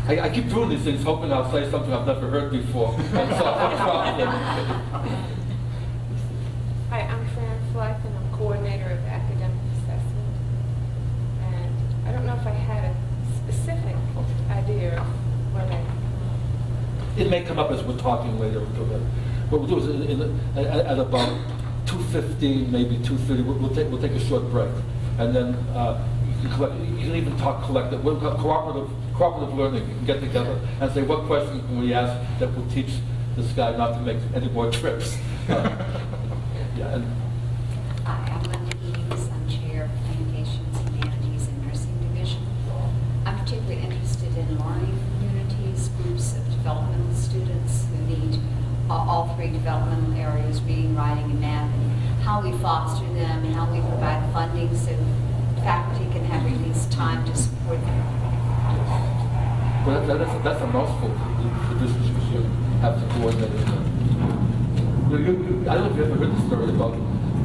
S2: I keep doing these things hoping I'll say something I've never heard before. And so
S7: Hi, I'm Fran Fleck, and I'm coordinator of academic assessment. And I don't know if I had a specific idea of what
S2: it may come up as we're talking later. What we'll do is at about 2:15, maybe 2:30, we'll take a short break, and then you can even talk collective. We've got cooperative learning. You can get together and say, what questions can we ask that will teach this guy not to make any more trips? Yeah. And
S8: Hi, I'm Linda Eames. I'm Chair of Communications, Humanities, and Nursing Division. I'm particularly interested in learning communities, groups of developmental students who need all three developmental areas, reading, writing, and math, and how we foster them, and how we provide funding so faculty can have released time to support them.
S2: Well, that's a mouthful, the districts you have to coordinate. I don't know if you ever heard the story about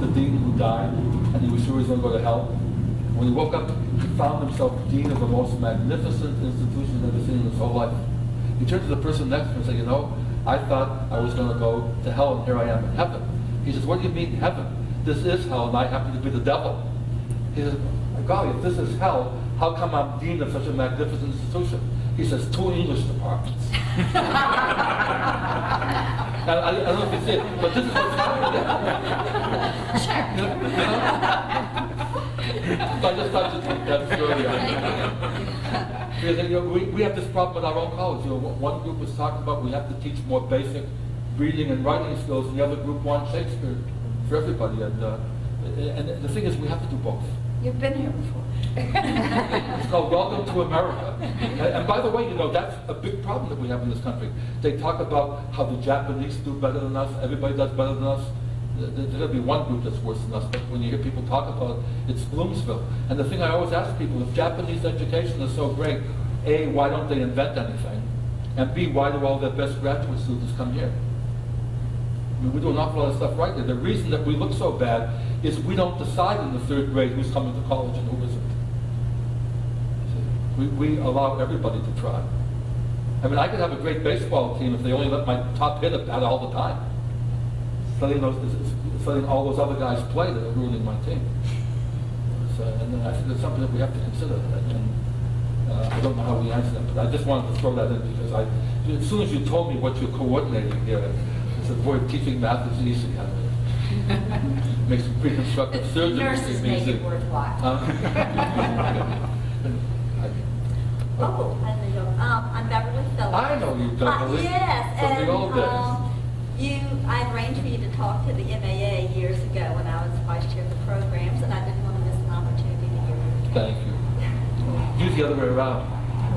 S2: the dean who died and he was sure he was going to go to hell. When he woke up, he found himself dean of the most magnificent institution he'd ever seen in his whole life. He turned to the person next to him and said, you know, I thought I was going to go to hell and here I am in heaven. He says, what do you mean heaven? This is hell and I happen to be the devil. He says, golly, if this is hell, how come I'm dean of such a magnificent institution? He says, 2 English departments. I don't know if you see it, but this is what's happening. So I just thought you'd take that story out. Because we have this problem at our own college. One group was talking about we have to teach more basic reading and writing skills, and the other group wants Shakespeare for everybody. And the thing is, we have to do both.
S8: You've been here before.
S2: It's called Welcome to America. And by the way, that's a big problem that we have in this country. They talk about how the Japanese do better than us, everybody does better than us. There's going to be one group that's worse than us, but when you hear people talk about it, it's Bloomsville. And the thing I always ask people, if Japanese education is so great, A, why don't they invent anything? And B, why do all their best graduate students come here? I mean, we do an awful lot of stuff right there. The reason that we look so bad is we don't decide in the 3rd grade who's coming to college and who isn't. We allow everybody to try. I mean, I could have a great baseball team if they only let my top hitter bat all the time. Letting all those other guys play that are ruining my team. And I think that's something that we have to consider. And I don't know how we answer that, but I just wanted to throw that in because as soon as you told me what you're coordinating here, I said, boy, teaching math is easy. Makes reconstructive surgery
S8: Nurses make
S2: easy.
S8: it worthwhile.
S9: Oh, I know. I'm Beverly Phillips.
S2: I know you, Beverly.
S9: Yes,
S2: From
S9: and
S2: the old days.
S9: I arranged for you to talk to the MAA years ago when I was vice chair of the programs, and I didn't want to miss an opportunity to hear your case.
S2: Thank you. Use the other way around.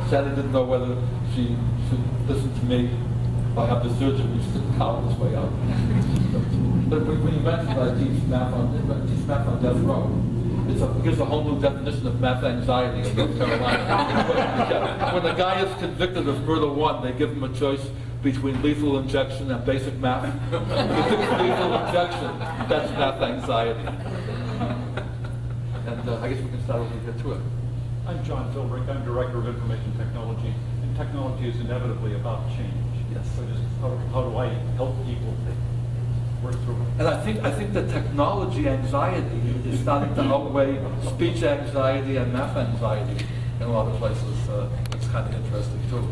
S2: Sally didn't know whether she should listen to me or have the surgery, which didn't count this way out. But when you mentioned I teach math on death row, it gives a whole new definition of math anxiety in North Carolina. When the guy is convicted of murder 1, they give him a choice between lethal injection and basic math. If he picks lethal injection, that's math anxiety. And I guess we can start over here too.
S10: I'm John Philbrick. I'm Director of Information Technology. And technology is inevitably about change.
S2: Yes.
S10: So just how do I help people work through it?
S2: And I think that technology anxiety is starting to outweigh speech anxiety and math anxiety in a lot of places. It's kind of interesting too.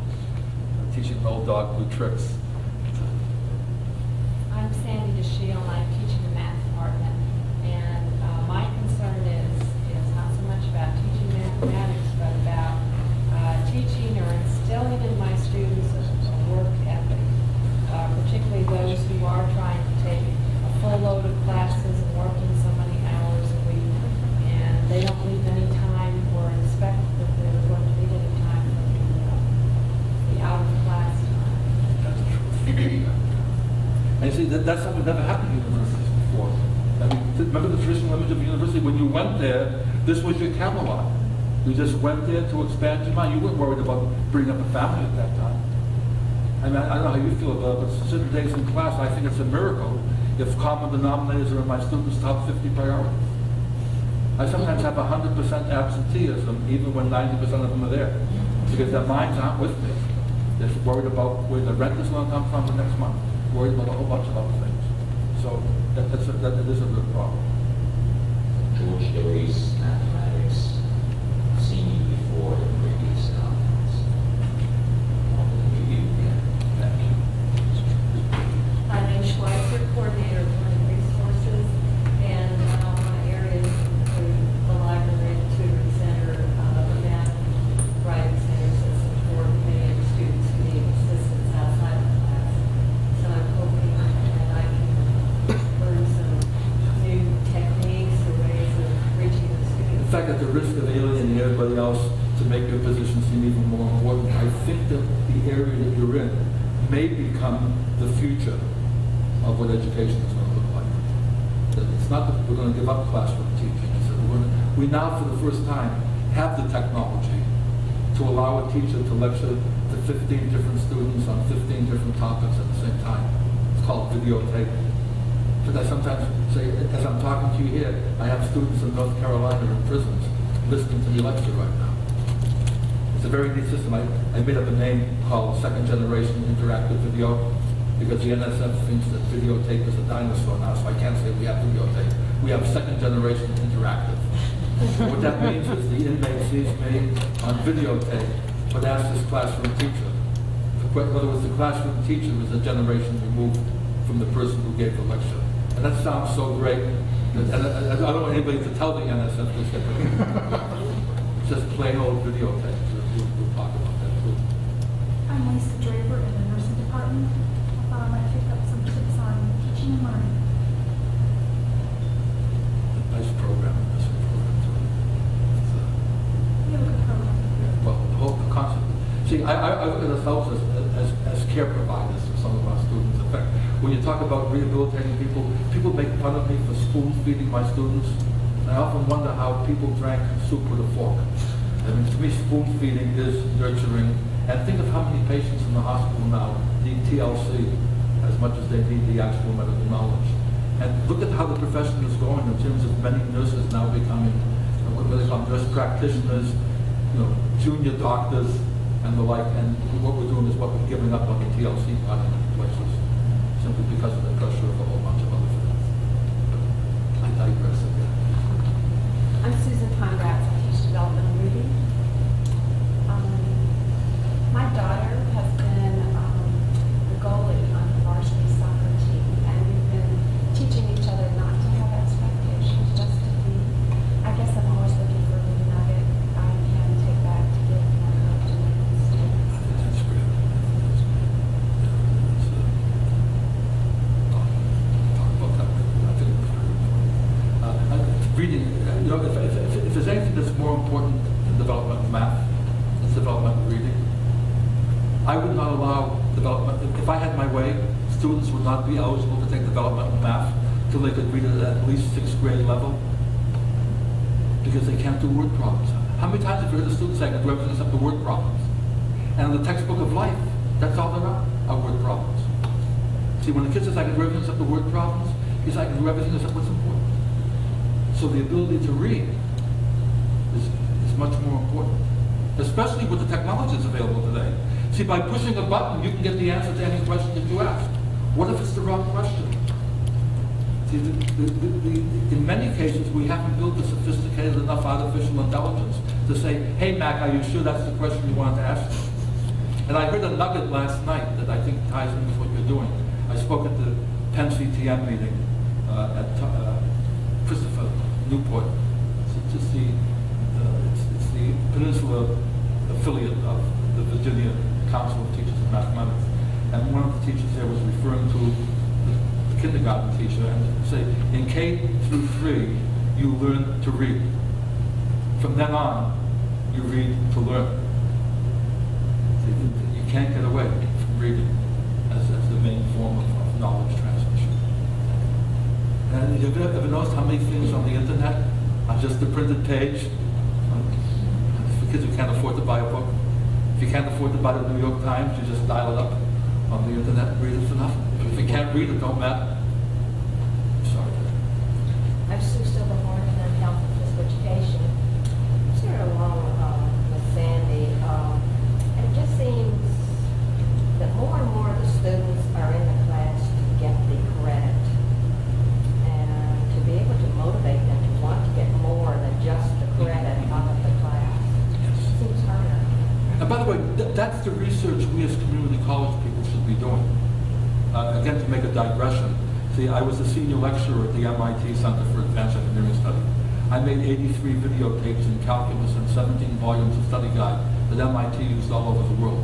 S2: Teaching an old dog new tricks.
S11: I'm Sandy DeShiel, and I'm teaching the math department. And my concern is not so much about teaching mathematics, but about teaching or instilling in my students a work ethic, particularly those who
S2: that's something that never happened in universities before. I mean, remember the traditional image of a university? When you went there, this was your Camelot. You just went there to expand your mind. You weren't worried about bringing up a family at that time. I mean, I don't know how you feel about it, but certain days in class, I think it's a miracle if common denominators are in my students' top 50 priorities. I sometimes have 100% absenteeism, even when 90% of them are there, because their minds aren't with me. They're worried about where the rent is going to come from the next month, worried about a whole bunch of other things. So that is a real problem.
S12: George Dory's mathematics, seen you before in previous conference. Thank you.
S13: My name is Schweitzer, coordinator of learning resources, and my areas include the library, the tutoring center, the math writing centers that support many of the students who need assistance outside of class. So I'm hoping that I can learn some new techniques or ways of reaching the students.
S2: In fact, at the risk of alienating everybody else to make your position seem even more important, I think that the area that you're in may become the future of what education is going to look like. That it's not that we're going to give up classroom teaching. It's that we now, for the first time, have the technology to allow a teacher to lecture to 15 different students on 15 different topics at the same time. It's called videotape. But I sometimes say, as I'm talking to you here, I have students in North Carolina in prisons listening to me lecture right now. It's a very neat system. I made up a name called Second Generation Interactive Video because the NSF thinks that videotape is a dinosaur now, so I can't say we have videotape. We have Second Generation Interactive. What that means is the inmate sees me on videotape, but asks his classroom teacher. In other words, the classroom teacher is a generation removed from the person who gave the lecture. And that sounds so great. And I don't want anybody to tell the NSF this. It's just plain old videotape. We'll talk about that too.
S14: I'm Lisa Draper in the nursing department. I thought I might pick up some tips on teaching and learning.
S2: Nice program, nursing program too.
S14: We have a good program.
S2: Well, the whole concept. See, I look at ourselves as care providers for some of our students. In fact, when you talk about rehabilitating people, people make fun of me for spoon feeding my students. And I often wonder how people drank soup with a fork. I mean, to me, spoon feeding is nurturing. And think of how many patients in the hospital now need TLC as much as they need the actual medical knowledge. And look at how the profession is going in terms of many nurses now becoming what they call nurse practitioners, junior doctors, and the like. And what we're doing is what we're giving up on the TLC part in places, simply because of the pressure of a whole bunch of other things. But I digress again.
S13: I'm Susan Conrad. I teach developmental reading. My daughter has been the goalie on the varsity soccer team, and we've been teaching each other not to have expectations, just to be. I guess I'm always looking for a nugget I can take back to give more help to my students.
S2: That's great. Talk about that. I think it's very important. Reading, if there's anything that's more important in development of math, it's development of reading. I would not allow development, if I had my way, students would not be eligible to take developmental math until they could read it at least 6th grade level, because they can't do word problems. How many times have you heard a student say, I can do everything except the word problems? And in the textbook of life, that's all there are word problems. See, when the kid says, I can do everything except the word problems, he's like, I can do everything except what's important. So the ability to read is much more important, especially with the technologies available today. See, by pushing a button, you can get the answer to any question that you ask. What if it's the wrong question? See, in many cases, we haven't built a sophisticated enough artificial intelligence to say, hey, Mac, are you sure that's the question you wanted to ask? And I heard a nugget last night that I think ties into what you're doing. I spoke at the Penn CTM meeting at Christopher Newport. It's the Peninsula affiliate of the Virginia Council of Teachers of Mathematics. And one of the teachers there was referring to the kindergarten teacher and say, in K through 3, you learn to read. From then on, you read to learn. So you can't get away from reading as the main form of knowledge transmission. And have you ever noticed how many things on the internet are just a printed page? For kids who can't afford to buy a book. If you can't afford to buy the New York Times, you just dial it up on the internet and read it for nothing. If you can't read it, don't matter. Sorry.
S15: I'm Sue Silverhorn, and I'm Health and Physical Education. I'm sort of along with Sandy. It just seems that more and more of the students are in the class to get the credit. And to be able to motivate them to want to get more than just the credit out of the class seems harder.
S2: And by the way, that's the research we as community college people should be doing. Again, to make a digression, see, I was a senior lecturer at the MIT Center for Advanced Engineering Study. I made 83 videotapes in calculus and 17 volumes of study guide that MIT used all over the world.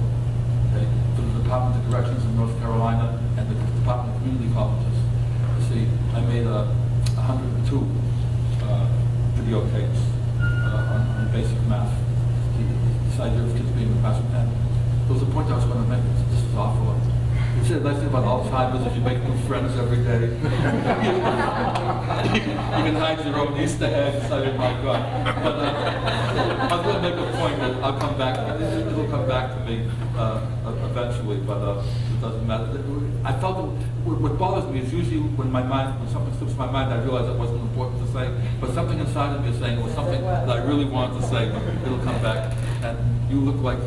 S2: Okay? For the Department of Corrections in North Carolina and the Department of Community Colleges. You see, I made 102 videotapes on basic math. This idea of kids being in the classroom. And there was a point I was going to make. This is awful. You see, the nice thing about Alzheimer's is you make new friends every day. You can hide your own Easter eggs. I mean, my God. But, I was going to make a point that I'll come back. It'll come back to me eventually, but it doesn't matter. I felt that what bothers me is usually when something slips my mind, I realize it wasn't important to say, but something inside of me is saying it was something that I really wanted to say. It'll come back, and you look like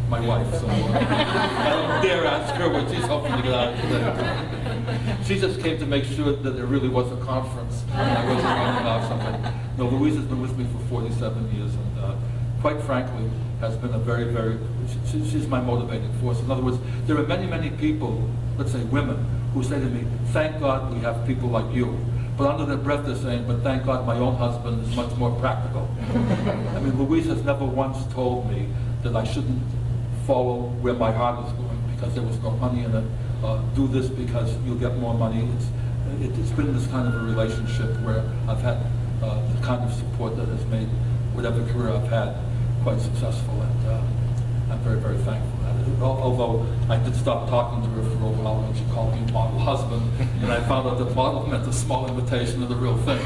S2: my wife, so I don't dare ask her what she's hoping to get out of today. She just came to make sure that there really was a conference, and I wasn't wrong about something. No, Louise has been with me for 47 years, and quite frankly, has been a very, very, she's my motivating force. In other words, there are many, many people, let's say women, who say to me, thank God we have people like you. But under their breath they're saying, but thank God my own husband is much more practical. I mean, Louise has never once told me that I shouldn't follow where my heart is going because there was no money in it. Do this because you'll get more money. It's been this kind of a relationship where I've had the kind of support that has made whatever career I've had quite successful, and I'm very, very thankful for that. Although I did stop talking to her for a while when she called me model husband, and I found out that model meant a small imitation of the real thing.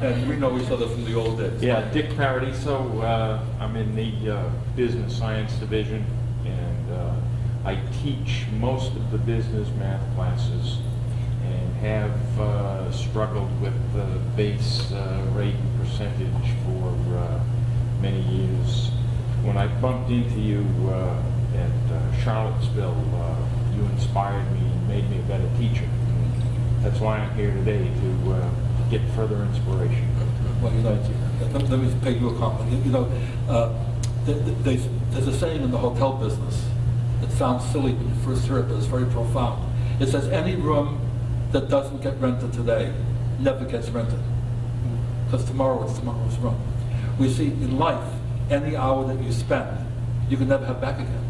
S2: And we know each other from the old days.
S16: Yeah, Dick Paradiso. I'm in the business science division, and I teach most of the business math classes and have struggled with the base rate and percentage for many years. When I bumped into you at Charlottesville, you inspired me and made me a better teacher. That's why I'm here today, to get further inspiration.
S2: Well, you know, let me pay you a compliment. You know, there's a saying in the hotel business that sounds silly when you first hear it, but it's very profound. It says, any room that doesn't get rented today never gets rented, because tomorrow it's tomorrow's room. We see in life, any hour that you spend, you can never have back again.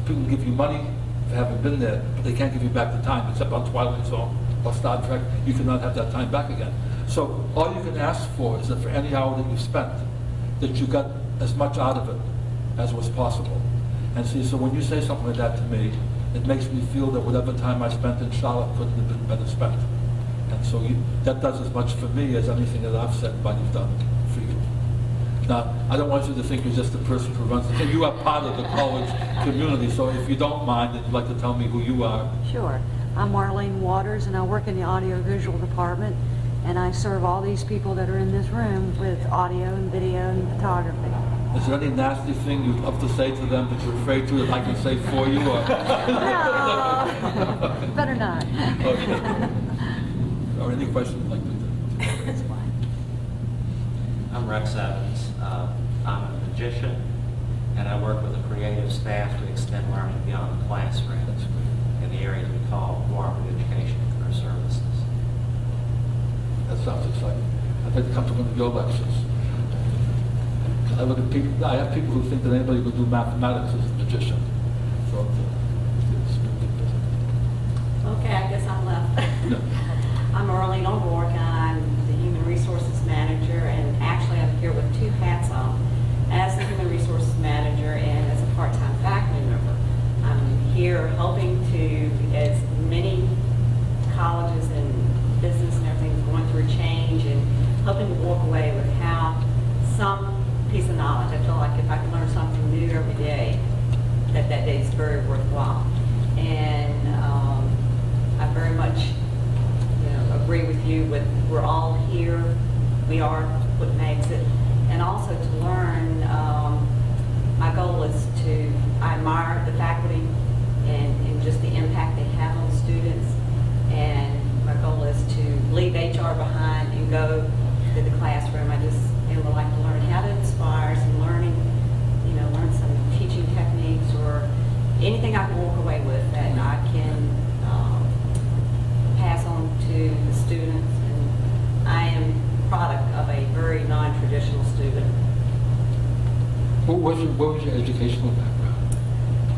S2: People give you money if you haven't been there, but they can't give you back the time, except on Twilight Zone or Star Trek. You cannot have that time back again. So all you can ask for is that for any hour that you spent, that you got as much out of it as was possible. And see, so when you say something like that to me, it makes me feel that whatever time I spent in Charlotte couldn't have been better spent. And so that does as much for me as anything that I've said anybody's done for you. Now, I don't want you to think you're just the person who runs the thing. You are part of the college community, so if you don't mind, and you'd like to tell me who you are.
S17: Sure. I'm Marlene Waters, and I work in the audiovisual department, and I serve all these people that are in this room with audio and video and photography.
S2: Is there any nasty thing you'd love to say to them that you're afraid to that I can say for you? Or?
S17: No, better not.
S2: Okay. Or any questions like that?
S17: That's fine.
S18: I'm Rex Evans. I'm a magician, and I work with the creative staff to extend learning beyond the classroom in the areas we call cooperative education and career services.
S2: That sounds exciting. I'd like to come to one of your lectures. I look at people. I have people who think that anybody who can do mathematics is a magician. So
S9: Okay, I guess I'm left.
S2: yeah.
S9: I'm Arlene O'Rourke, and I'm the Human Resources Manager, and actually I'm here with two hats on. As the Human Resources Manager and as a part-time faculty member, I'm here hoping to, as many hoping to walk away with how some piece of knowledge. I feel like if I can learn something new every day, that day is very worthwhile. And I very much, agree with you. We're all here. We are what makes it. And also to learn. My goal is I admire the faculty and just the impact they have on students. And my goal is to leave HR behind and go to the classroom. I just would like to learn how to inspire some learning, learn some teaching techniques or anything I can walk away with that I can pass on to the students. And I am a product of a very non-traditional student.
S2: What was your educational background?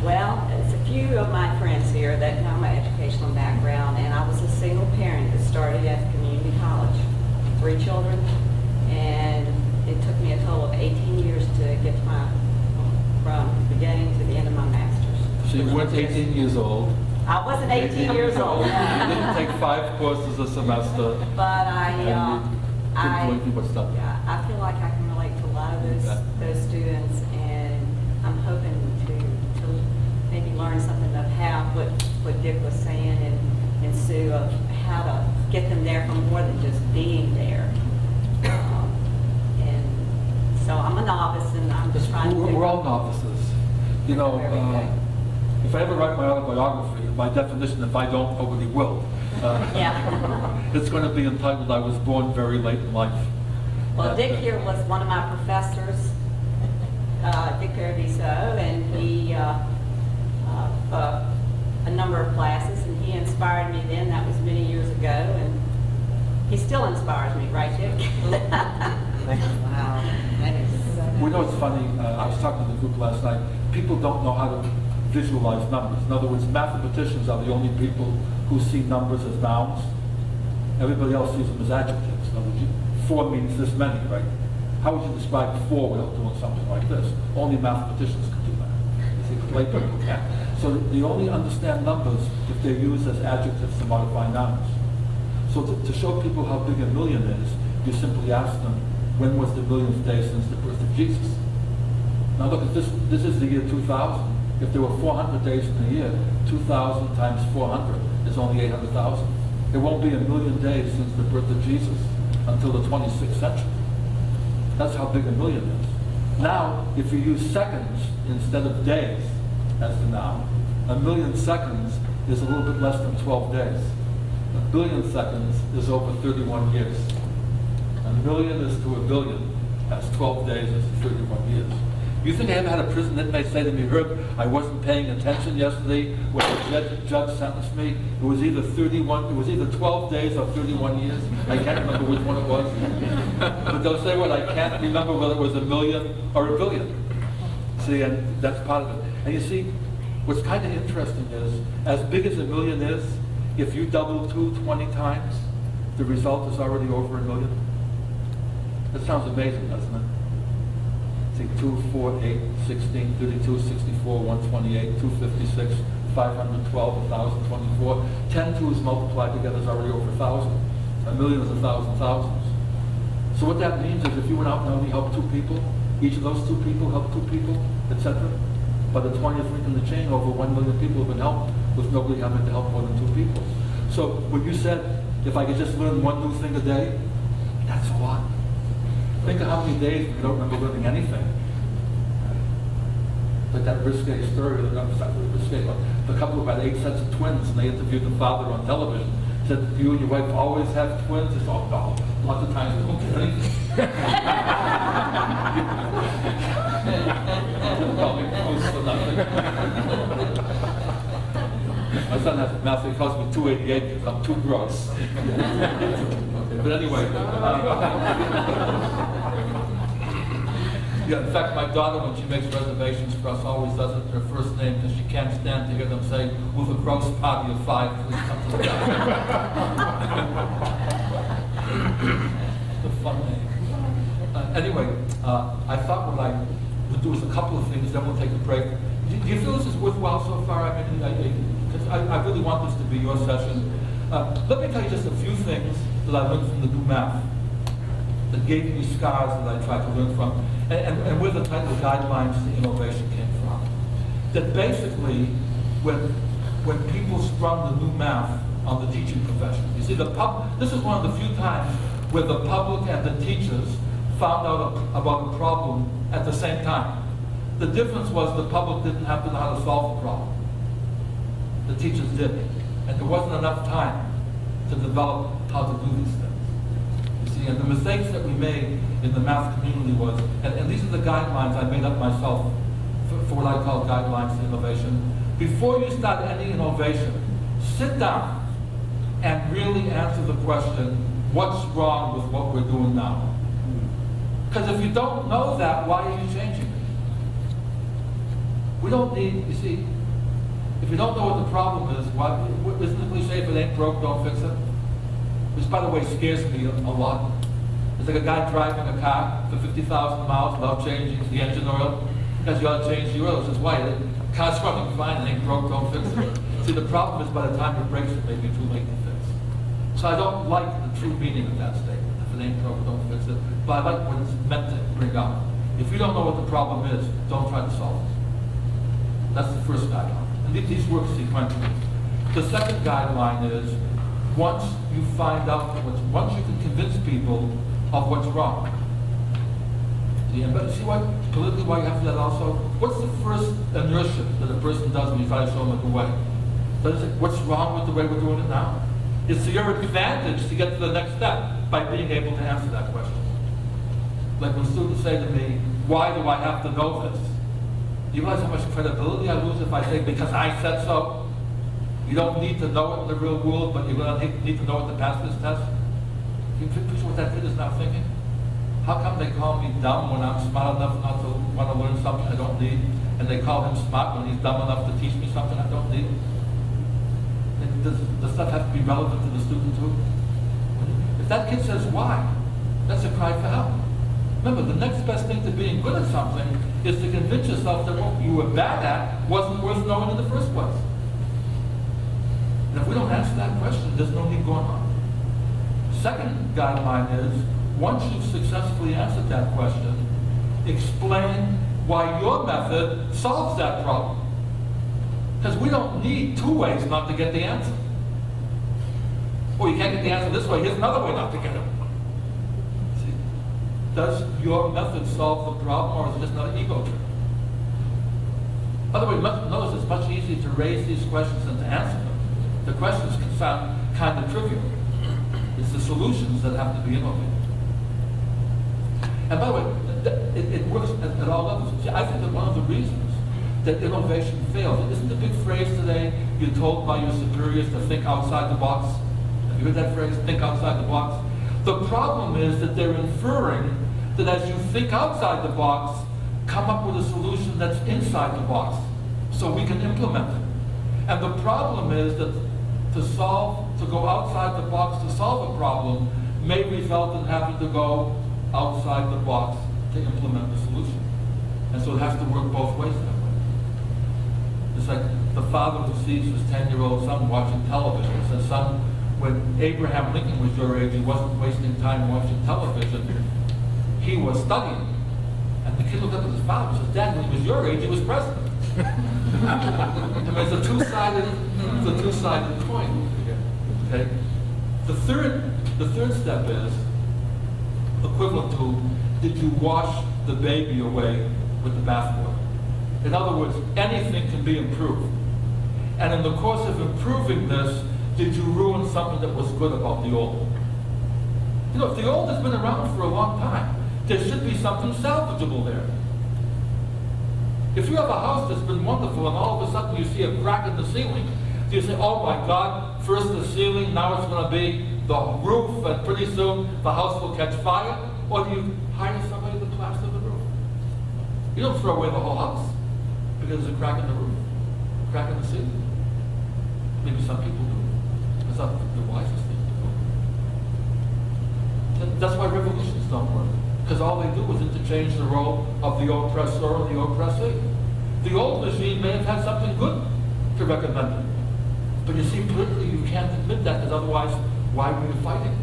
S9: Well, there's a few of my friends here that know my educational background, and I was a single parent that started at community college, 3 children, and it took me a total of 18 years to get from the beginning to the end of my master's.
S2: So you weren't 18 years old.
S9: I wasn't 18 years old.
S2: You didn't take 5 courses a semester.
S9: But I feel like I can relate to a lot of those students, and I'm hoping to maybe learn something of what Dick was saying and Sue of how to get them there from more than just being there. And so I'm a novice, and I'm just trying to.
S2: We're all novices. If I ever write my autobiography, by definition, if I don't, nobody will. It's going to be entitled, "I was born very late in life."
S9: Well, Dick here was one of my professors, Dick Paradiso, and he a number of classes, and he inspired me then. That was many years ago, and he still inspires me, right, Dick? Wow, that is.
S2: We know it's funny. I was talking to the group last night. People don't know how to visualize numbers. In other words, mathematicians are the only people who see numbers as nouns. Everybody else sees them as adjectives. In other words, 4 means this many, right? How would you describe 4 without doing something like this? Only mathematicians can do that. You see, lay people can't. So they only understand numbers if they're used as adjectives to modify nouns. So to show people how big a million is, you simply ask them, when was the millionth day since the birth of Jesus? Now look, at this is the year 2000. If there were 400 days in a year, 2,000 times 400 is only 800,000. There won't be a million days since the birth of Jesus until the 26th century. That's how big a million is. Now, if you use seconds instead of days as the noun, a million seconds is a little bit less than 12 days. A billion seconds is over 31 years. A million is to a billion. That's 12 days is to 31 years. You think I ever had a prison inmate say to me, "Herb, I wasn't paying attention yesterday when the judge sentenced me. It was either 12 days or 31 years. I can't remember which one it was." But they'll say, "Well, I can't remember whether it was a million or a billion." See, and that's part of it. And you see, what's kind of interesting is, as big as a million is, if you double 2 20 times, the result is already over a million. That sounds amazing, doesn't it? 2, 4, 8, 16, 32, 64, 128, 256, 512, 1,024. 10 twos multiplied together is already over 1,000. A million is 1,000 thousands. So what that means is if you went out and only helped 2 people, each of those 2 people helped 2 people, etc. By the 20th link in the chain, over 1 million people have been helped with nobody having to help more than 2 people. So when you said, if I could just learn 1 new thing a day, that's a lot. Think of how many days you don't remember learning anything. Like that risque story, not risque, but the couple who had 8 sets of twins, and they interviewed the father on television. Said, "Do you and your wife always have twins?" He said, "Oh no, lots of times we don't get anything." Probably close to nothing. My son has a mouth, he calls me 288 because I'm too gross. But anyway. Yeah, in fact, my daughter, when she makes reservations for us, always does it in her first name because she can't stand to hear them say, "With a gross party of 5, please come to the house." The fun name. Anyway, I thought what I would do is a couple of things, then we'll take a break. Do you feel this is worthwhile so far? I mean, because I really want this to be your session. Let me tell you just a few things that I learned from the new math. that gave me scars that I tried to learn from, and where the title Guidelines to Innovation came from. That basically, when people sprung the new math on the teaching profession, you see, this is one of the few times where the public and the teachers found out about a problem at the same time. The difference was the public didn't have to know how to solve the problem. The teachers did, and there wasn't enough time to develop how to do these things. You see, and the mistakes that we made in the math community was, and these are the guidelines I made up myself for what I call guidelines to innovation. Before you start any innovation, sit down and really answer the question, what's wrong with what we're doing now? Because if you don't know that, why are you changing it? We don't need, you see, if you don't know what the problem is, isn't the cliche, if it ain't broke, don't fix it? Which, by the way, scares me a lot. It's like a guy driving a car for 50,000 miles without changing the engine oil, because you ought to change the oil. It says, why? The car's running fine, it ain't broke, don't fix it. See, the problem is by the time it breaks, it may be too late to fix. So I don't like the true meaning of that statement. If it ain't broke, don't fix it. But I like what it's meant to bring out. If you don't know what the problem is, don't try to solve it. That's the first guideline. And these work sequentially. The second guideline is, once you find out, once you can convince people of what's wrong. But see what, politically, why you have to do that also? What's the first inertia that a person does when you try to show them the way? Does it, what's wrong with the way we're doing it now? It's to your advantage to get to the next step by being able to answer that question. Like when students say to me, why do I have to know this? Do you realize how much credibility I lose if I say, because I said so? You don't need to know it in the real world, but you're going to need to know it to pass this test? Can you picture what that kid is now thinking? How come they call me dumb when I'm smart enough not to want to learn something I don't need, and they call him smart when he's dumb enough to teach me something I don't need? And does the stuff have to be relevant to the student too? If that kid says why, that's a cry for help. Remember, the next best thing to being good at something is to convince yourself that what you were bad at wasn't worth knowing in the first place. And if we don't answer that question, there's no need going on. Second guideline is, once you've successfully answered that question, explain why your method solves that problem. Because we don't need two ways not to get the answer. Oh, you can't get the answer this way, here's another way not to get it. See, does your method solve the problem, or is it just another ego trip? By the way, notice it's much easier to raise these questions than to answer them. The questions can sound kind of trivial. It's the solutions that have to be innovative. And by the way, it works at all levels. See, I think that one of the reasons that innovation fails, isn't the big phrase today, you're told by your superiors to think outside the box? Have you heard that phrase, think outside the box? The problem is that they're inferring that as you think outside the box, come up with a solution that's inside the box, so we can implement it. And the problem is that to go outside the box to solve a problem may result in having to go outside the box to implement the solution. And so it has to work both ways that way. It's like the father who sees his 10-year-old son watching television and says, son, when Abraham Lincoln was your age, he wasn't wasting time watching television, he was studying. And the kid looked up at his father and says, Dad, when he was your age, he was president. I mean, it's a two-sided coin. Okay? The third step is equivalent to, did you wash the baby away with the bathwater? In other words, anything can be improved. And in the course of improving this, did you ruin something that was good about the old? You know, if the old has been around for a long time, there should be something salvageable there. If you have a house that's been wonderful and all of a sudden you see a crack in the ceiling, do you say, oh my God, first the ceiling, now it's going to be the roof, and pretty soon the house will catch fire? Or do you hire somebody to plaster the roof? You don't throw away the whole house because there's a crack in the roof, a crack in the ceiling. Maybe some people do. It's not the wisest thing to do. That's why revolutions don't work. Because all they do is interchange the role of the oppressor and the oppressee. The old regime may have had something good to recommend it. But you see, politically, you can't admit that, because otherwise, why were you fighting?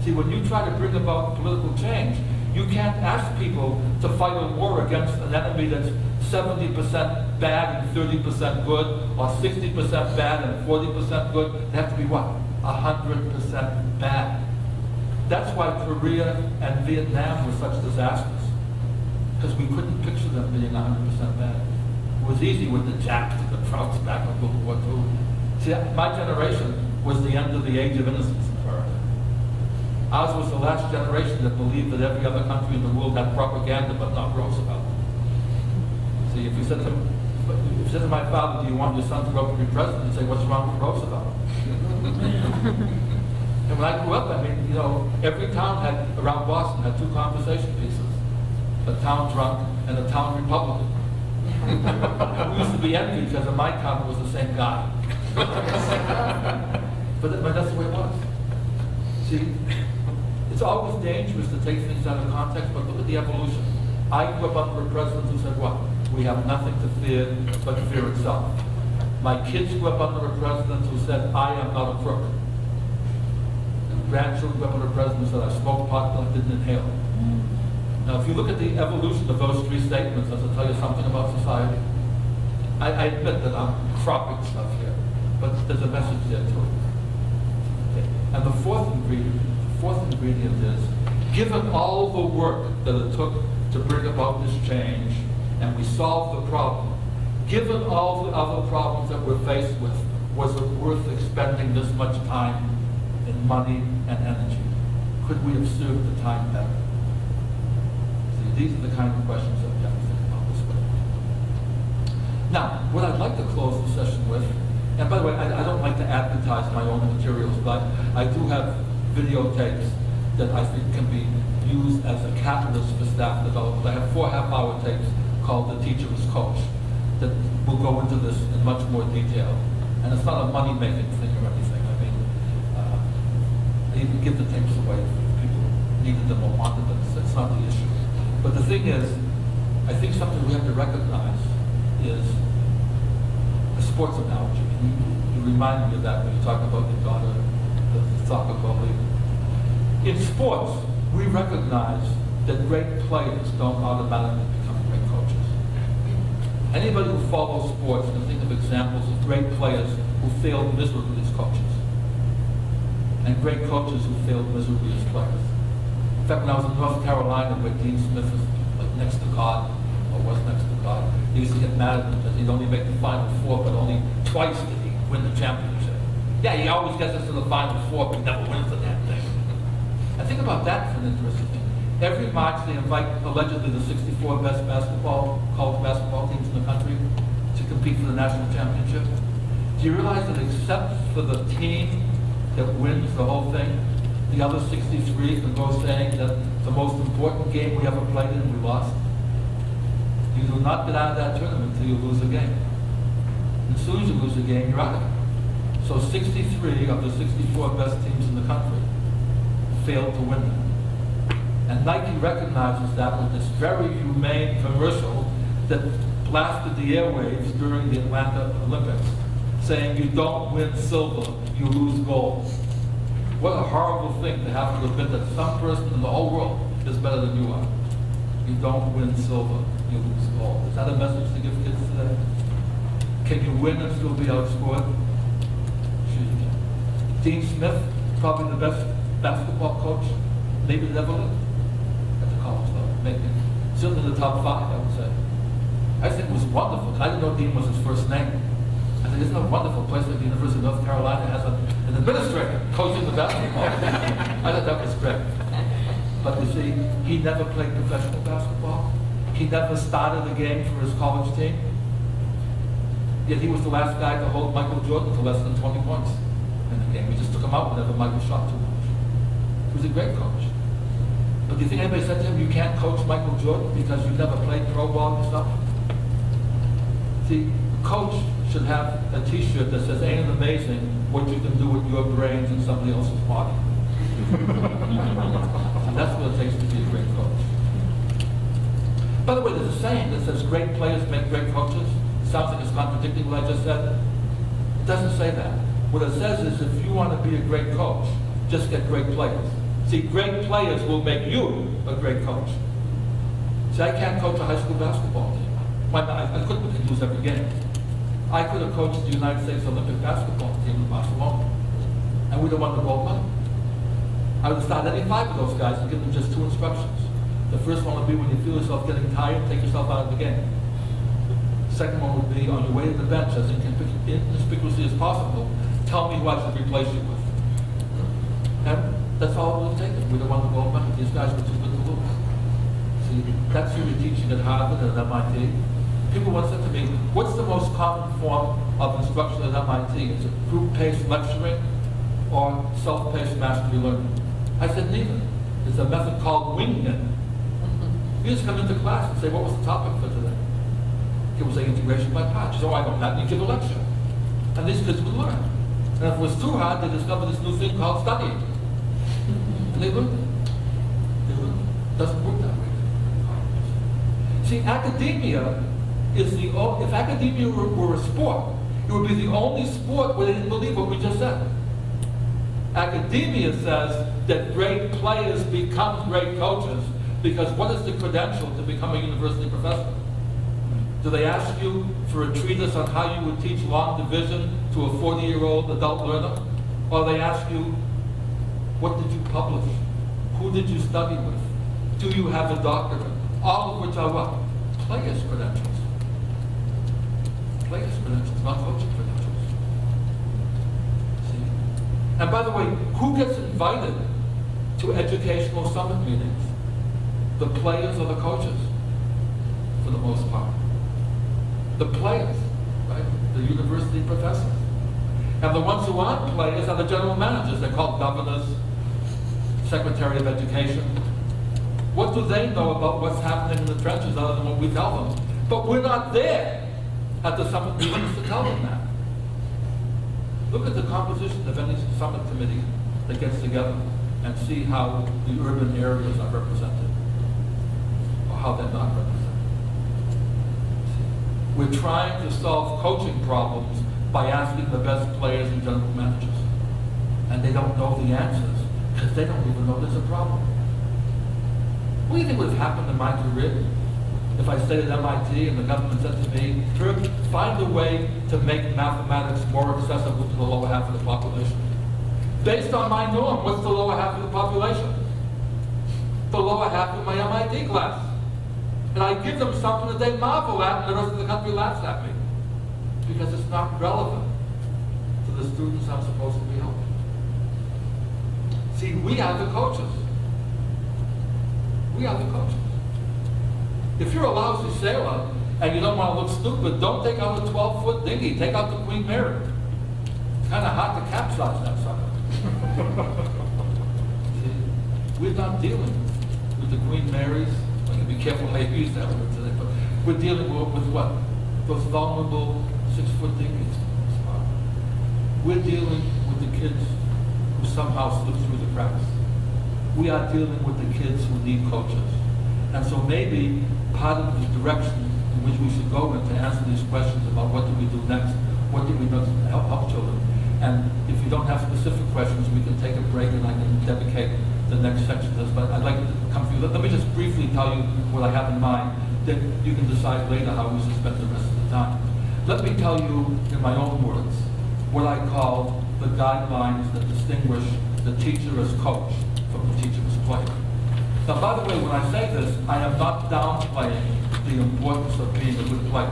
S2: See, when you try to bring about political change, you can't ask people to fight a war against an enemy that's 70% bad and 30% good, or 60% bad and 40% good. They have to be what? 100% bad. That's why Korea and Vietnam were such disasters, because we couldn't picture them being 100% bad. It was easy with the Japs and the Trouts back in World War II. See, my generation was the end of the age of innocence in America. Ours was the last generation that believed that every other country in the world had propaganda, but not Roosevelt. See, if you said to my father, do you want your son to grow up to be president? He'd say, what's wrong with Roosevelt? And when I grew up, I mean, you know, every town around Boston had 2 conversation pieces. A town drunk and a town Republican. We used to be envied because in my town it was the same guy. But that's the way it was. See, it's always dangerous to take things out of context, but look at the evolution. I grew up under a president who said what? We have nothing to fear but fear itself. My kids grew up under a president who said, I am not a crook. And grandchildren grew up under a president who said, I smoked pot but I didn't inhale. Now, if you look at the evolution of those 3 statements, does it tell you something about society? I admit that I'm cropping stuff here, but there's a message there too. Okay. And the fourth ingredient is, given all the work that it took to bring about this change, and we solved the problem, given all the other problems that we're faced with, was it worth expending this much time and money and energy? Could we have served the time better? See, these are the kind of questions that we have to think about this way. Now, what I'd like to close the session with, and by the way, I don't like to advertise my own materials, but I do have videotapes that I think can be used as a catalyst for staff development. I have 4 half-hour tapes called The Teacher as Coach that will go into this in much more detail. And it's not a money-making thing or anything. I mean, I even give the tapes away if people needed them or wanted them. That's not the issue. But the thing is, I think something we have to recognize is a sports analogy. You remind me of that when you talk about your daughter, the soccer goalie. In sports, we recognize that great players don't automatically become great coaches. Anybody who follows sports can think of examples of great players who failed miserably as coaches, and great coaches who failed miserably as players. In fact, when I was in North Carolina, where Dean Smith was like next to God, or was next to God, he used to get mad at him because he'd only make the Final Four, but only twice did he win the championship. Yeah, he always gets us to the Final Four, but he never wins the damn thing. And think about that for an interesting thing. Every March they invite allegedly the 64 best college basketball teams in the country to compete for the national championship. Do you realize that except for the team that wins the whole thing, the other 63 can go saying that the most important game we ever played in, we lost? You do not get out of that tournament until you lose a game. And as soon as you lose a game, you're out of it. So 63 of the 64 best teams in the country failed to win them. And Nike recognizes that with this very humane commercial that blasted the airwaves during the Atlanta Olympics, saying you don't win silver, you lose gold. What a horrible thing to have to admit that some person in the whole world is better than you are. You don't win silver, you lose gold. Is that a message to give kids today? Can you win and still be outscored? Sure you can. Dean Smith, probably the best basketball coach maybe that ever lived at the college level. Maybe certainly in the top 5, I would say. I think it was wonderful. I didn't know Dean was his first name. I think isn't it a wonderful place like the University of North Carolina has an administrator coaching the basketball. I thought that was great. But you see, he never played professional basketball. He never started a game for his college team. Yet he was the last guy to hold Michael Jordan to less than 20 points in the game. We just took him out whenever Michael shot too much. He was a great coach. But do you think anybody said to him, you can't coach Michael Jordan because you've never played pro ball yourself? See, a coach should have a t-shirt that says, ain't it amazing what you can do with your brains in somebody else's body? And that's what it takes to be a great coach. By the way, there's a saying that says great players make great coaches. It sounds like it's contradicting what I just said. It doesn't say that. What it says is if you want to be a great coach, just get great players. See, great players will make you a great coach. See, I can't coach a high school basketball team. I couldn't lose every game. I could have coached the United States Olympic basketball team in Barcelona, and we'd have won the gold medal. I would have started any 5 of those guys and given them just 2 instructions. The first one would be when you feel yourself getting tired, take yourself out of the game. The second one would be on your way to the bench, as inconspicuously as possible, tell me who I should replace you with. And that's all it would have taken. We'd have won the gold medal. These guys were too good to lose. See, that's who you're teaching at Harvard and at MIT. People once said to me, what's the most common form of instruction at MIT? Is it group-paced lecturing or self-paced mastery learning? I said neither. It's a method called winging it. You just come into class and say, what was the topic for today? It was integration by parts. So I don't have to give a lecture. And these kids would learn. And if it was too hard, they discovered this new thing called studying. And they learned it. They learned it. It doesn't work that way. See, academia is the only, if academia were a sport, it would be the only sport where they didn't believe what we just said. Academia says that great players become great coaches because what is the credential to become a university professor? Do they ask you for a treatise on how you would teach long division to a 40-year-old adult learner? Or they ask you, what did you publish? Who did you study with? Do you have a doctorate? All of which are what? Players' credentials. Players' credentials, not coaching credentials. See? And by the way, who gets invited to educational summit meetings? The players or the coaches, for the most part. The players, right? The university professors. And the ones who aren't players are the general managers. They're called governors, secretary of education. What do they know about what's happening in the trenches other than what we tell them? But we're not there at the summit meetings to tell them that. Look at the composition of any summit committee that gets together and see how the urban areas are represented or how they're not represented. We're trying to solve coaching problems by asking the best players and general managers. And they don't know the answers because they don't even know there's a problem. What do you think would have happened in my career if I stayed at MIT and the government said to me, Kirk, find a way to make mathematics more accessible to the lower half of the population? Based on my norm, what's the lower half of the population? The lower half of my MIT class. And I give them something that they marvel at and the rest of the country laughs at me. Because it's not relevant to the students I'm supposed to be helping. See, we are the coaches. We are the coaches. If you're a lousy sailor and you don't want to look stupid, don't take out a 12-foot dinghy. Take out the Queen Mary. It's kind of hard to capsize that sucker. See, we're not dealing with the Queen Marys. I'm going to be careful how you use that word today, but we're dealing with what? Those vulnerable 6-foot dinghies. We're dealing with the kids who somehow slip through the cracks. We are dealing with the kids who need coaches. And so maybe part of the direction in which we should go in to answer these questions about what do we do next, what do we do to help children. And if you don't have specific questions, we can take a break and I can dedicate the next section to this. But I'd like to come through. Let me just briefly tell you what I have in mind, then you can decide later how we should spend the rest of the time. Let me tell you in my own words what I call the guidelines that distinguish the teacher as coach from the teacher as player. Now, by the way, when I say this, I am not downplaying the importance of being a good player.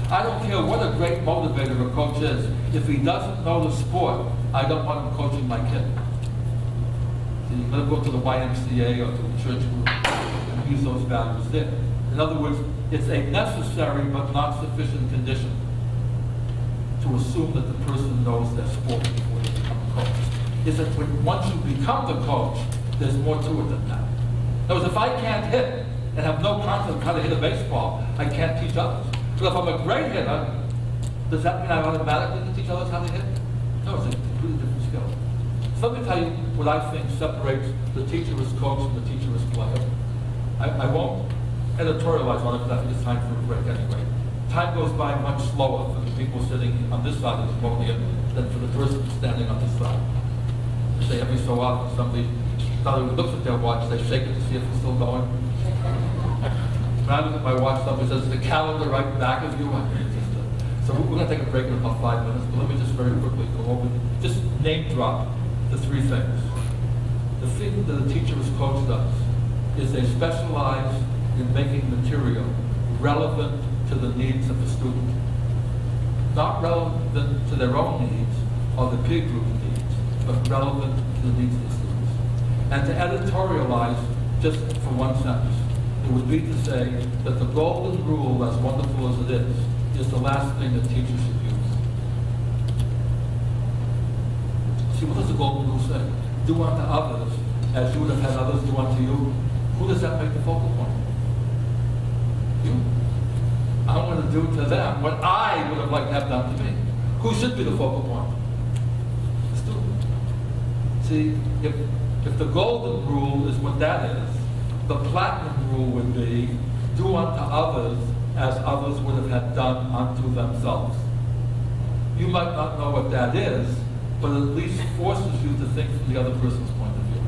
S2: I don't care what a great motivator a coach is. If he doesn't know the sport, I don't want him coaching my kid. So you better go to the YMCA or to the church group and use those values there. In other words, it's a necessary but not sufficient condition to assume that the person knows their sport before they become a coach. Is that once you become the coach, there's more to it than that. In other words, if I can't hit and have no concept of how to hit a baseball, I can't teach others. But if I'm a great hitter, does that mean I automatically can teach others how to hit? No, it's a completely different skill. So let me tell you what I think separates the teacher as coach from the teacher as player. I won't editorialize on it because I think it's time for a break anyway. Time goes by much slower for the people sitting on this side of the podium than for the person standing on this side. I say every so often somebody Now, when he looks at their watch, they shake it to see if it's still going. When I look at my watch, somebody says, the calendar right back of you. So we're going to take a break in about 5 minutes, but let me just very quickly go over, just name drop the three things. The thing that a teacher as coach does is they specialize in making material relevant to the needs of the student. Not relevant to their own needs or the peer group needs, but relevant to the needs of the students. And to editorialize just for one sentence, it would be to say that the golden rule, as wonderful as it is the last thing that teachers should use. See, what does the golden rule say? Do unto others as you would have had others do unto you. Who does that make the focal point? You. I'm going to do to them what I would have liked to have done to me. Who should be the focal point? The student. See, if the golden rule is what that is, the platinum rule would be do unto others as others would have had done unto themselves. You might not know what that is, but at least forces you to think from the other person's point of view.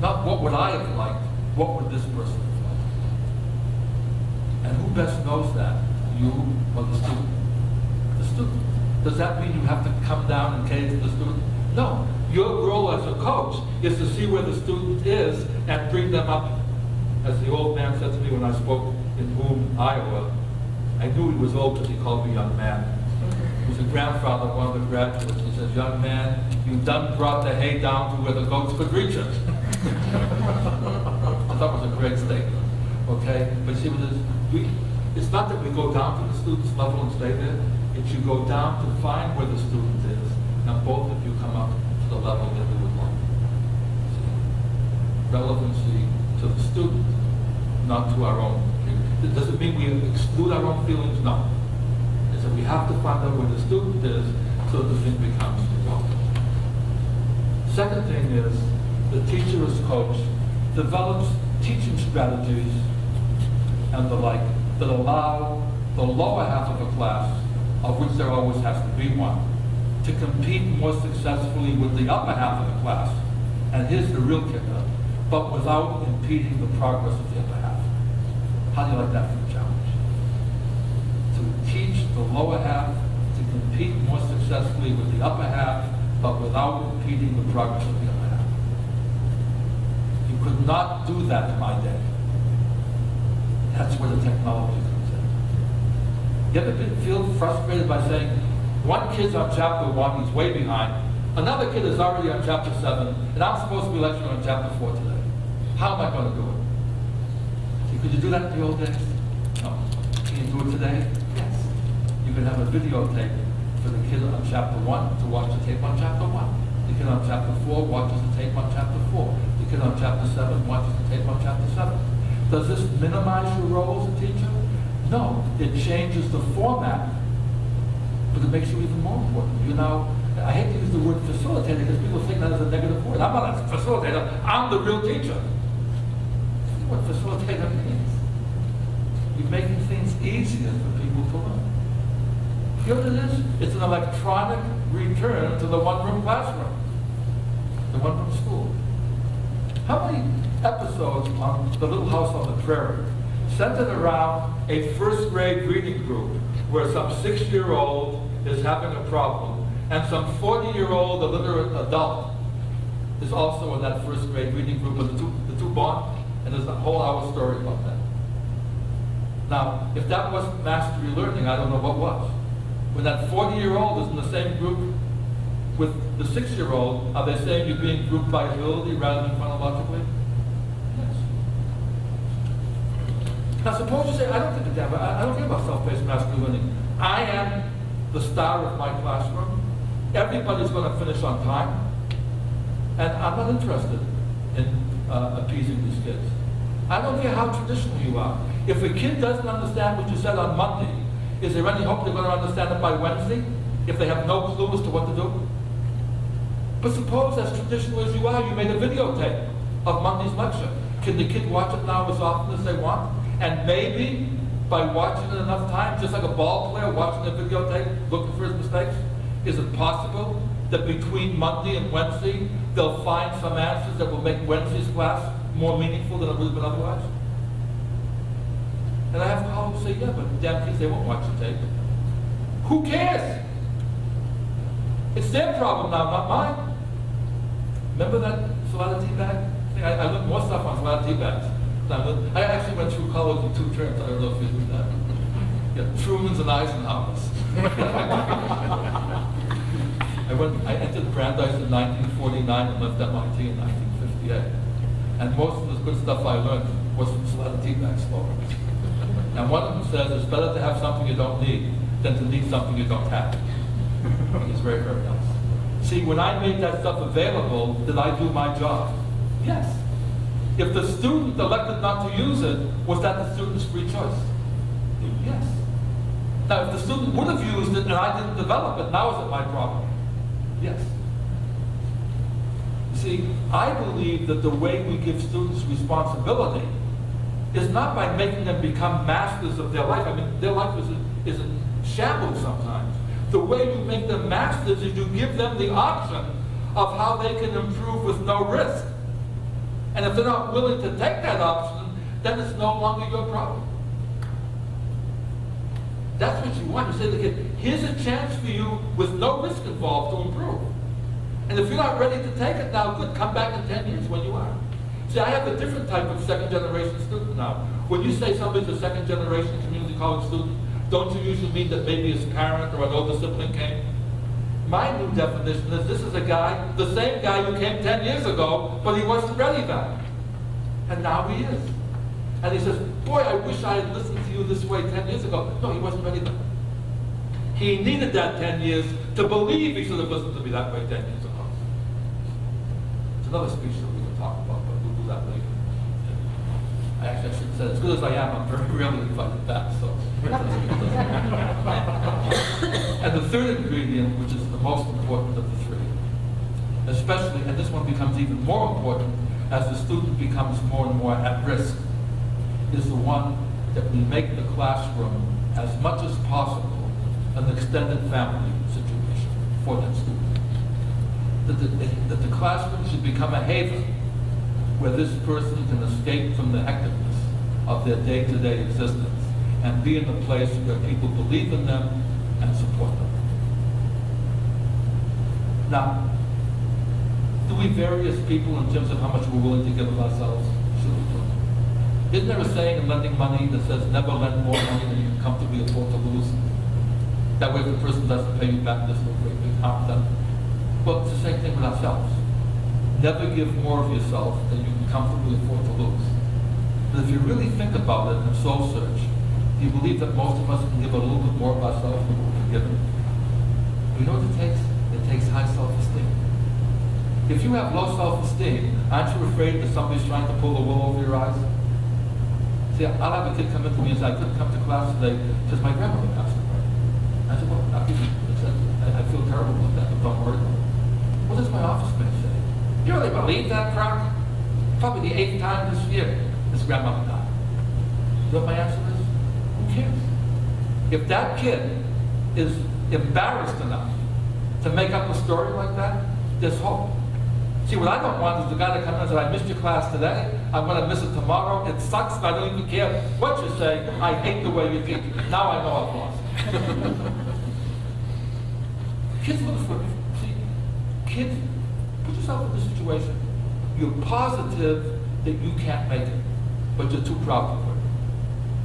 S2: Not what would I have liked, what would this person have liked? And who best knows that? You or the student? The student. Does that mean you have to come down and cater to the student? No. Your role as a coach is to see where the student is and bring them up. As the old man said to me when I spoke in Boone, Iowa, I knew he was old because he called me young man. He was a grandfather of one of the graduates. He says, young man, you done brought the hay down to where the goats could reach it. I thought it was a great statement. Okay? But see what it is? It's not that we go down to the student's level and stay there. It's you go down to find where the student is, and both of you come up to the level that we would like. Relevancy to the student, not to our own. Does it mean we exclude our own feelings? No. It's that we have to find out where the student is so that the thing becomes relevant. Second thing is the teacher as coach develops teaching strategies and the like that allow the lower half of a class, of which there always has to be one, to compete more successfully with the upper half of the class. And here's the real kicker, but without impeding the progress of the upper half. How do you like that for a challenge? To teach the lower half to compete more successfully with the upper half, but without impeding the progress of the upper half. You could not do that in my day. That's where the technology comes in. You ever feel frustrated by saying, one kid's on chapter 1, he's way behind, another kid is already on chapter 7, and I'm supposed to be lecturing on chapter 4 today. How am I going to do it? Could you do that in the old days? No. Can you do it today? Yes. You can have a videotape for the kid on chapter 1 to watch the tape on chapter 1. The kid on chapter 4 watches the tape on chapter 4. The kid on chapter 7 watches the tape on chapter 7. Does this minimize your role as a teacher? No. It changes the format, but it makes you even more important. You know, I hate to use the word facilitator because people think that is a negative word. I'm not a facilitator. I'm the real teacher. What facilitator means. You're making things easier for people to learn. You know what it is? It's an electronic return to the one-room classroom, the one-room school. How many episodes on The Little House on the Prairie centered around a first-grade reading group where some 6-year-old is having a problem and some 40-year-old illiterate adult is also in that first-grade reading group, and the two bond? And there's a whole hour story about that. Now, if that wasn't mastery learning, I don't know what was. When that 40-year-old is in the same group with the 6-year-old, are they saying you're being grouped by ability rather than chronologically? Yes. Now, suppose you say, I don't think about self-paced mastery learning. I am the star of my classroom. Everybody's going to finish on time. And I'm not interested in appeasing these kids. I don't care how traditional you are. If a kid doesn't understand what you said on Monday, is there any hope they're going to understand it by Wednesday if they have no clue as to what to do? But suppose, as traditional as you are, you made a videotape of Monday's lecture. Can the kid watch it now as often as they want? And maybe by watching it enough times, just like a ball player watching a videotape, looking for his mistakes, is it possible that between Monday and Wednesday, they'll find some answers that will make Wednesday's class more meaningful than it would have been otherwise? And I have colleagues say, yeah, but damn kids, they won't watch the tape. Who cares? It's their problem now, not mine. Remember that salad tea bag thing? I learned more stuff on salad tea bags. I actually went through college in 2 terms. I don't know if you knew that. Yeah, Truman's and Eisenhower's. I entered Brandeis in 1949 and left MIT in 1958. And most of the good stuff I learned was from salad tea bag slogans. And one of them says, it's better to have something you don't need than to need something you don't have. It's very, very nice. See, when I made that stuff available, did I do my job? Yes. If the student elected not to use it, was that the student's free choice? Yes. Now, if the student would have used it and I didn't develop it, now is it my problem? Yes. See, I believe that the way we give students responsibility is not by making them become masters of their life. I mean, their life is in shambles sometimes. The way you make them masters is you give them the option of how they can improve with no risk. And if they're not willing to take that option, then it's no longer your problem. That's what you want. You say to the kid, here's a chance for you with no risk involved to improve. And if you're not ready to take it now, good, come back in 10 years when you are. See, I have a different type of second-generation student now. When you say somebody's a second-generation community college student, don't you usually mean that maybe his parent or an older sibling came? My new definition is this is a guy, the same guy who came 10 years ago, but he wasn't ready then. And now he is. And he says, boy, I wish I had listened to you this way 10 years ago. No, he wasn't ready then. He needed that 10 years to believe he should have listened to me that way 10 years ago. It's another speech that we can talk about, but we'll do that later. I actually should say, as good as I am, I'm very rarely invited back, so. And the third ingredient, which is the most important of the three, especially, and this one becomes even more important as the student becomes more and more at risk, is the one that we make the classroom as much as possible an extended family situation for that student. That the classroom should become a haven where this person can escape from the hecticness of their day-to-day existence and be in a place where people believe in them and support them. Now, do we vary as people in terms of how much we're willing to give of ourselves? Sure we do. Isn't there a saying in lending money that says never lend more money than you can comfortably afford to lose? That way if the person doesn't pay you back, there's no great big harm done. Well, it's the same thing with ourselves. Never give more of yourself than you can comfortably afford to lose. But if you really think about it and soul search, do you believe that most of us can give a little bit more of ourselves than we're given? You know what it takes? It takes high self-esteem. If you have low self-esteem, aren't you afraid that somebody's trying to pull the wool over your eyes? See, I'll have a kid come into me and say, I couldn't come to class today because my grandmother passed away. I said, well, I feel terrible about that, but don't worry about it. What does my office mate say? You really believe that crap? Probably the 8th time this year, his grandmother died. You know what my answer is? Who cares? If that kid is embarrassed enough to make up a story like that, there's hope. See, what I don't want is the guy to come in and say, I missed your class today, I'm going to miss it tomorrow, it sucks, I don't even care what you say, I hate the way you teach. Now I know I've lost. Kids look for me. See, kids, put yourself in this situation. You're positive that you can't make it, but you're too proud to quit.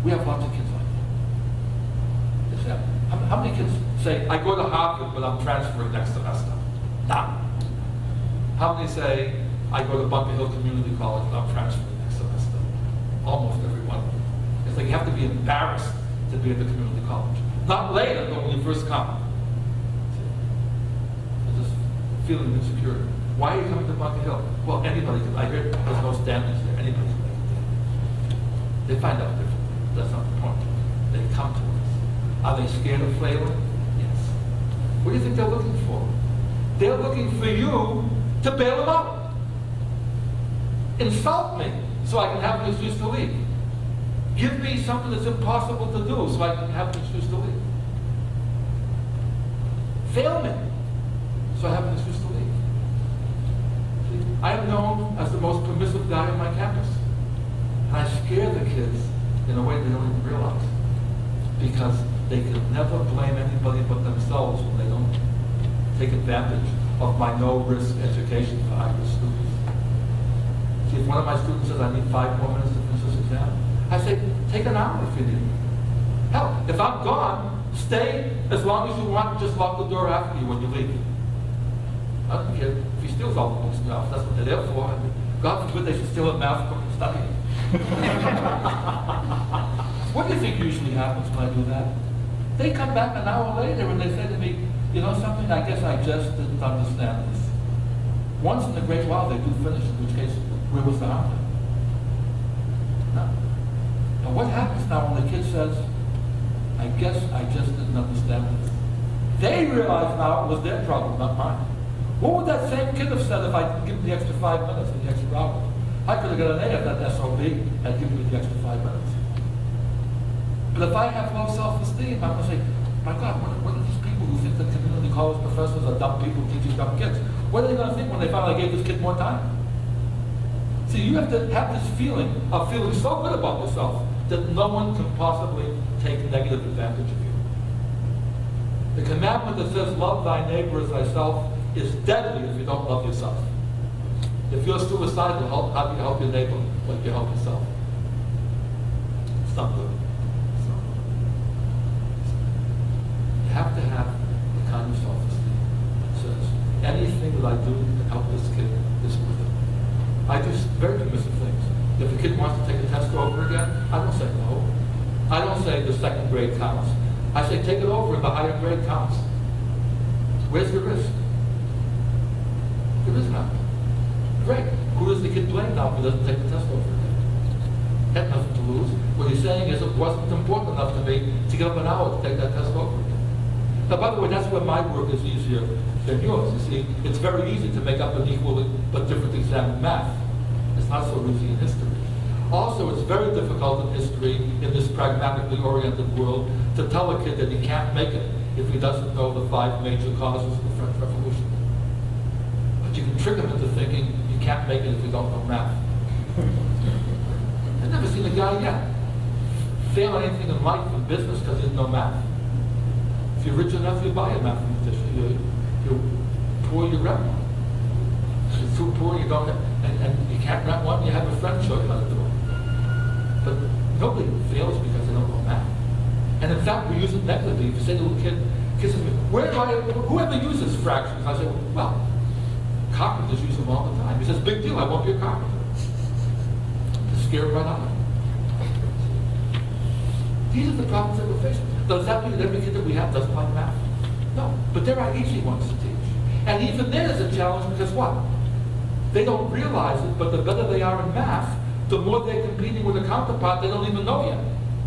S2: We have lots of kids like that. They say, how many kids say, I go to Harvard, but I'm transferring next semester? None. How many say, I go to Bunker Hill Community College, but I'm transferring next semester? Almost every one of them. It's like you have to be embarrassed to be at the community college. Not later, but when you first come. There's this feeling of insecurity. Why are you coming to Bunker Hill? Well, anybody can. I hear there's no standards there. Anybody can make it. They find out differently. That's not the point. They come to us. Are they scared of flailing? Yes. What do you think they're looking for? They're looking for you to bail them out. Insult me so I can have an excuse to leave. Give me something that's impossible to do so I can have an excuse to leave. Fail me so I have an excuse to leave. See, I am known as the most permissive guy on my campus. And I scare the kids in a way they don't even realize. Because they can never blame anybody but themselves when they don't take advantage of my no-risk education for high-risk students. See, if one of my students says, I need 5 more minutes to finish this exam, I say, take an hour if you need. Hell, if I'm gone, stay as long as you want, just lock the door after you when you leave. I don't care if he steals all the books now, if that's what they're there for. I mean, God forbid they should steal a math book and study it. What do you think usually happens when I do that? They come back an hour later and they say to me, you know something, I guess I just didn't understand this. Once in a great while they do finish, in which case, where was the harm? No. Now what happens now when the kid says, I guess I just didn't understand this? They realize now it was their problem, not mine. What would that same kid have said if I didn't give him the extra 5 minutes and the extra hour? I could have got an A if that SOB had given me the extra 5 minutes. But if I have low self-esteem, I'm going to say, my God, what are these people who think that community college professors are dumb people teaching dumb kids? What are they going to think when they find I gave this kid more time? See, you have to have this feeling of feeling so good about yourself that no one can possibly take negative advantage of you. The commandment that says, love thy neighbor as thyself, is deadly if you don't love yourself. If you're suicidal, how do you help your neighbor like you help yourself? It's not good. You have to have the kind of self-esteem that says, anything that I do to help this kid is worth it. I do very permissive things. If a kid wants to take a test over again, I don't say no. I don't say the second grade counts. I say take it over and the higher grade counts. Where's the risk? There is none. Great. Who does the kid blame now if he doesn't take the test over again? Had nothing to lose. What he's saying is it wasn't important enough to me to get up an hour to take that test over again. Now, by the way, that's where my work is easier than yours. You see, it's very easy to make up an equal but different exam in math. It's not so easy in history. Also, it's very difficult in history, in this pragmatically oriented world, to tell a kid that he can't make it if he doesn't know the 5 major causes of the French Revolution. But you can trick him into thinking you can't make it if you don't know math. I've never seen a guy yet fail at anything in life and business because he didn't know math. If you're rich enough, you buy a mathematician. You're poor, you rent one. If you're too poor, you don't have, and you can't rent one, you have a friend show you how to do it. But nobody fails because they don't know math. And in fact, we use it negatively. If you say to a little kid, says to me, whoever uses fractions? I say, well, carpenters use them all the time. He says, big deal, I won't be a carpenter. To scare him right out of it. These are the problems that we're facing. Does that mean that every kid that we have doesn't like math? No, but there are easy ones to teach. And even there's a challenge because what? They don't realize it, but the better they are in math, the more they're competing with a counterpart they don't even know yet,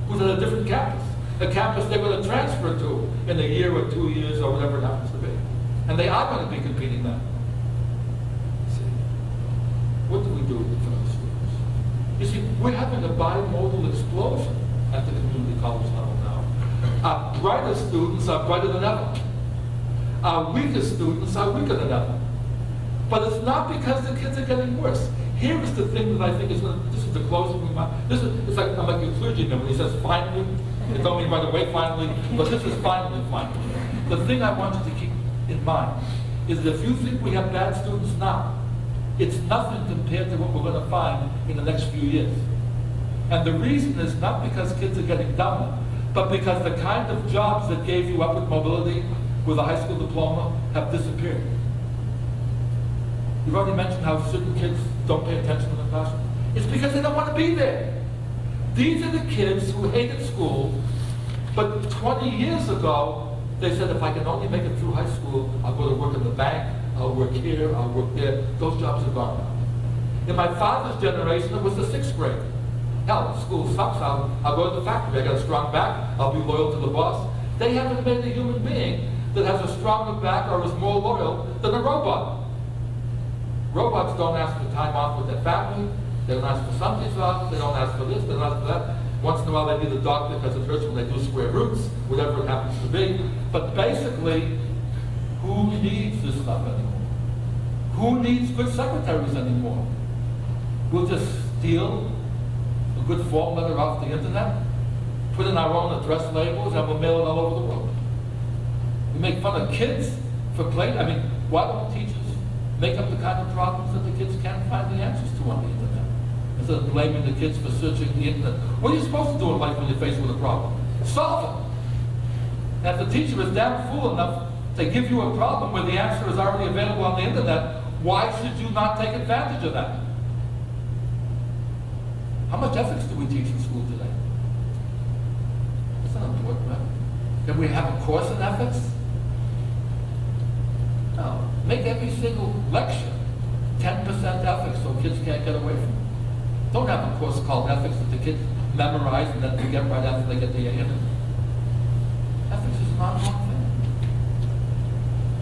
S2: who's at a different campus. A campus they're going to transfer to in a year or 2 years or whatever it happens to be. And they are going to be competing then. See? What do we do for those students? You see, we're having a bimodal explosion at the community college level now. Our brighter students are brighter than ever. Our weaker students are weaker than ever. But it's not because the kids are getting worse. Here is the thing that I think is going to, this is the closing remark. It's like, I'm like a clergyman when he says finally. It don't mean right away finally, but this is finally. The thing I want you to keep in mind is that if you think we have bad students now, it's nothing compared to what we're going to find in the next few years. And the reason is not because kids are getting dumber, but because the kind of jobs that gave you upward mobility with a high school diploma have disappeared. You've already mentioned how certain kids don't pay attention in the classroom. It's because they don't want to be there. These are the kids who hated school, but 20 years ago, they said, if I can only make it through high school, I'll go to work in the bank, I'll work here, I'll work there. Those jobs are gone now. In my father's generation, it was the 6th grade. Hell, school sucks, I'll go to the factory, I got a strong back, I'll be loyal to the boss. They haven't made a human being that has a stronger back or is more loyal than a robot. Robots don't ask for time off with their family, they don't ask for Sundays off, they don't ask for this, they don't ask for that. Once in a while they need a doctor because it hurts when they do square roots, whatever it happens to be. But basically, Who needs this stuff anymore? Who needs good secretaries anymore? We'll just steal a good form letter off the internet, put in our own address labels, and we'll mail it all over the world. We make fun of kids for playing. I mean, why don't teachers make up the kind of problems that the kids can't find the answers to on the internet? Instead of blaming the kids for searching the internet. What are you supposed to do in life when you're faced with a problem? Solve it. And if the teacher is damn fool enough to give you a problem where the answer is already available on the internet, why should you not take advantage of that? How much ethics do we teach in school today? That's not important, right? Can we have a course in ethics? No. Make every single lecture 10% ethics so kids can't get away from it. Don't have a course called ethics that the kids memorize and then forget right after they get the A in it. Ethics is not one thing.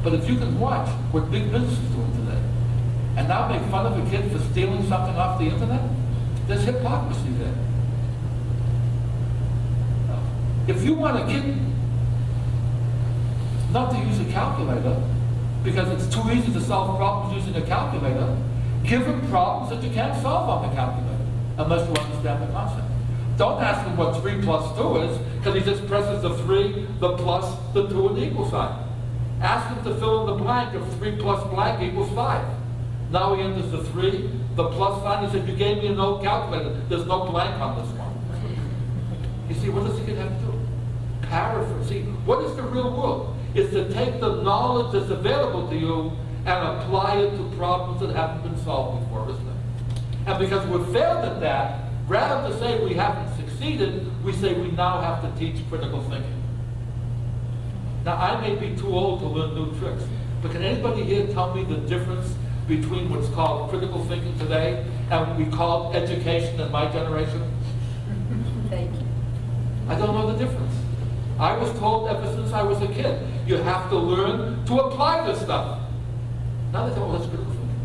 S2: But if you can watch what big business is doing today, and now make fun of a kid for stealing something off the internet, there's hypocrisy there. If you want a kid not to use a calculator, because it's too easy to solve problems using a calculator, give him problems that you can't solve on the calculator, unless you understand the concept. Don't ask him what 3 plus 2 is, because he just presses the 3, the plus, the 2, and the equal sign. Ask him to fill in the blank of 3 plus blank equals 5. Now he enters the 3, the plus sign. He said, you gave me an old calculator. There's no blank on this one. You see, what does the kid have to do? Paraphrase. See, what is the real world? It's to take the knowledge that's available to you and apply it to problems that haven't been solved before, isn't it? And because we've failed at that, rather than say we haven't succeeded, we say we now have to teach critical thinking. Now, I may be too old to learn new tricks, but can anybody here tell me the difference between what's called critical thinking today and what we called education in my generation?
S6: Thank you.
S2: I don't know the difference. I was told ever since I was a kid, you have to learn to apply this stuff. Now they tell me, well, that's critical thinking.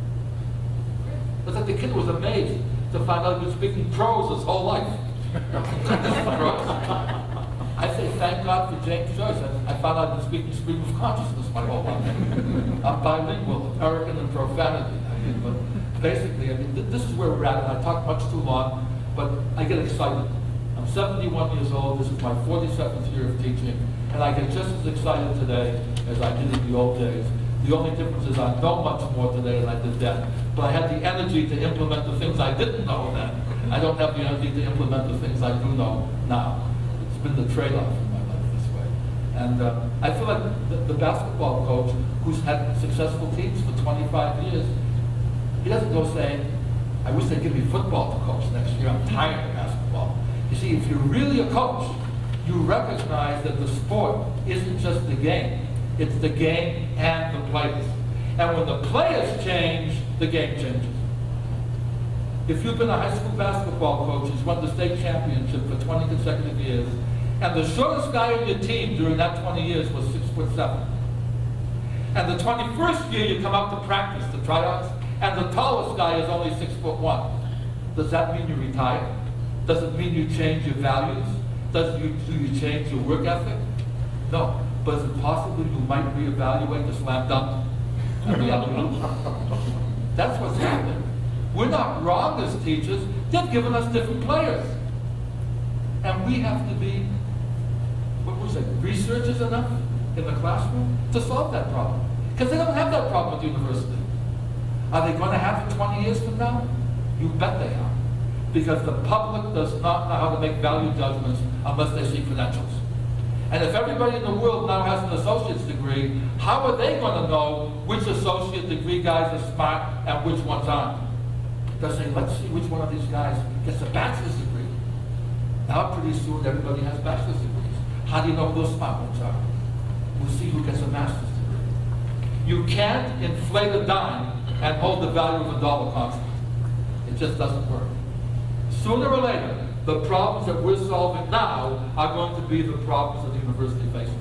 S2: It's like the kid was amazed to find out he'd been speaking prose his whole life. I say, thank God for James Joyce. I found out I've been speaking stream of consciousness my whole life. I'm bilingual, American and profanity. But basically, this is where we're at, and I talk much too long, but I get excited. I'm 71 years old. This is my 47th year of teaching, and I get just as excited today as I did in the old days. The only difference is I know much more today than I did then, but I had the energy to implement the things I didn't know then. I don't have the energy to implement the things I do know now. It's been the trade-off in my life this way. And I feel like the basketball coach who's had successful teams for 25 years, he doesn't go saying, I wish they'd give me football to coach next year. I'm tired of basketball. You see, if you're really a coach, you recognize that the sport isn't just the game. It's the game and the players. And when the players change, the game changes. If you've been a high school basketball coach who's won the state championship for 20 consecutive years, and the shortest guy on your team during that 20 years was 6'7", and the 21st year you come out to practice, the tryouts, and the tallest guy is only 6'1", does that mean you retire? Does it mean you change your values? Do you change your work ethic? No. But is it possible you might reevaluate the slam dunk and the other one? That's what's happening. We're not wrong as teachers. They've given us different players. And we have to be, what was it, researchers enough in the classroom to solve that problem. Because they don't have that problem at the university. Are they going to have it 20 years from now? You bet they are. Because the public does not know how to make value judgments unless they see credentials. And if everybody in the world now has an associate's degree, how are they going to know which associate degree guys are smart and which ones aren't? They'll say, let's see which one of these guys gets a bachelor's degree. Now pretty soon everybody has bachelor's degrees. How do you know who those smart ones are? We'll see who gets a master's degree. You can't inflate a dime and hold the value of a dollar constant. It just doesn't work. Sooner or later, the problems that we're solving now are going to be the problems that the university faces.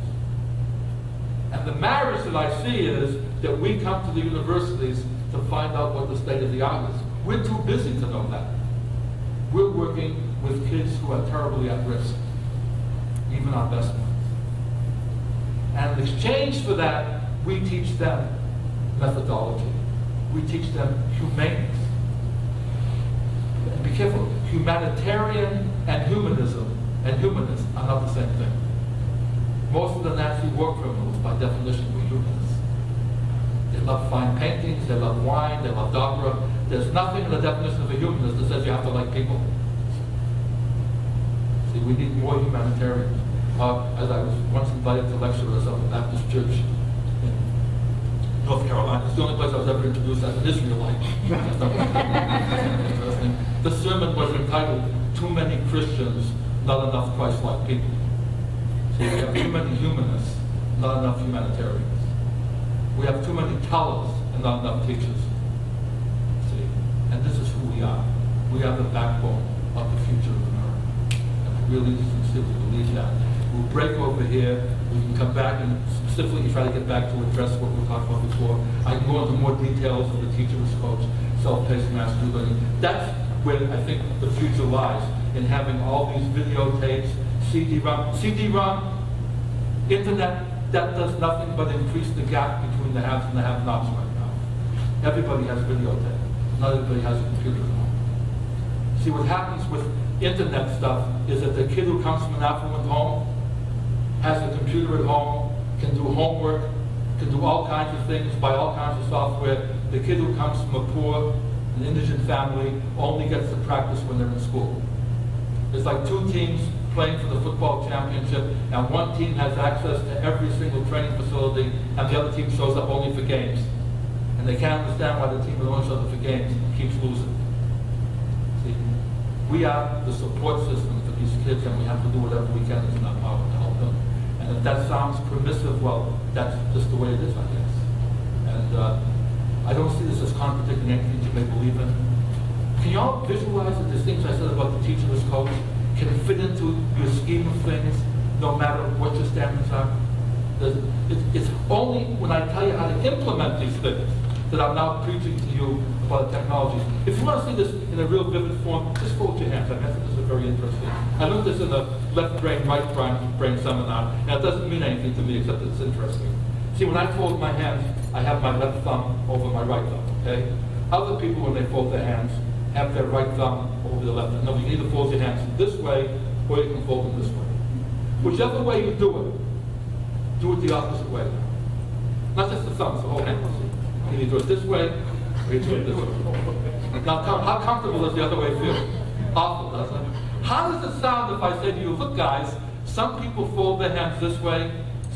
S2: And the marriage that I see is that we come to the universities to find out what the state of the art is. We're too busy to know that. We're working with kids who are terribly at risk, even our best ones. And in exchange for that, We teach them methodology. We teach them humaneness. And be careful, humanitarian and humanism and humanists are not the same thing. Most of the Nazi war criminals, by definition, were humanists. They love fine paintings, they love wine, they love dogma. There's nothing in the definition of a humanist that says you have to like people. See, we need more humanitarians. As I was once invited to lecture at a Baptist church in North Carolina. It's the only place I was ever introduced as an Israelite. Interesting. The sermon was entitled, "Too Many Christians, Not Enough Christ-Like People." So we have too many humanists, not enough humanitarians. We have too many tellers and not enough teachers. See, and this is who we are. We are the backbone of the future of America. And I really sincerely believe that. We'll break over here. We can come back and specifically try to get back to address what we talked about before. I can go into more details of the teacher's coach, self-paced mastery learning. That's where I think the future lies, in having all these videotapes, CD-ROM, internet, that does nothing but increase the gap between the haves and the have-nots right now. Everybody has videotape. Not everybody has a computer at home. See, what happens with internet stuff is that the kid who comes from an affluent home has a computer at home, can do homework, can do all kinds of things, buy all kinds of software. The kid who comes from a poor, an indigent family only gets to practice when they're in school. It's like two teams playing for the football championship, and one team has access to every single training facility, and the other team shows up only for games. And they can't understand why the team that only shows up for games keeps losing. See, we are the support system for these kids, and we have to do whatever we can in our power to help them. And if that sounds permissive, well, that's just the way it is, I guess. And I don't see this as contradicting anything you may believe in. Can you all visualize that the things I said about the teacher as coach can fit into your scheme of things, no matter what your standards are? It's only when I tell you how to implement these things that I'm now preaching to you about the technologies. If you want to see this in a real vivid form, just fold your hands. I think this is very interesting. I learned this in a left brain, right brain seminar, and it doesn't mean anything to me except that it's interesting. See, when I fold my hands, I have my left thumb over my right thumb, okay? Other people, when they fold their hands, have their right thumb over the left thumb. No, you can either fold your hands this way, or you can fold them this way. Whichever way you do it the opposite way. Not just the thumb, it's the whole hand. Can you do it this way, or you do it this way? Now, how comfortable does the other way feel? Awful, doesn't it? How does it sound if I say to you, look guys, some people fold their hands this way,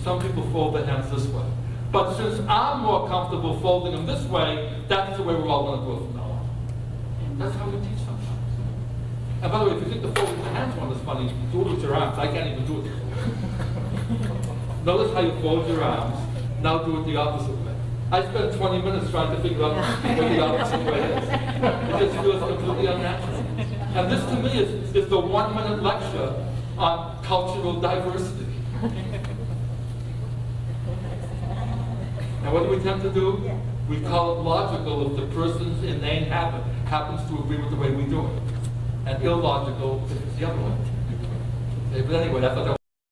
S2: some people fold their hands this way. But since I'm more comfortable folding them this way, that's the way we're all going to do it from now on. That's how we teach sometimes. And by the way, if you think the folding the hands one is funny, do it with your arms. I can't even do it. Notice how you fold your arms. Now do it the opposite way. I spent 20 minutes trying to figure out what the opposite way is. It just feels completely unnatural. And this to me is the 1-minute lecture on cultural diversity. And what do we tend to do? We call it logical if the person's inane habit happens to agree with the way we do it. And illogical if it's the other way. Okay, but anyway, I thought that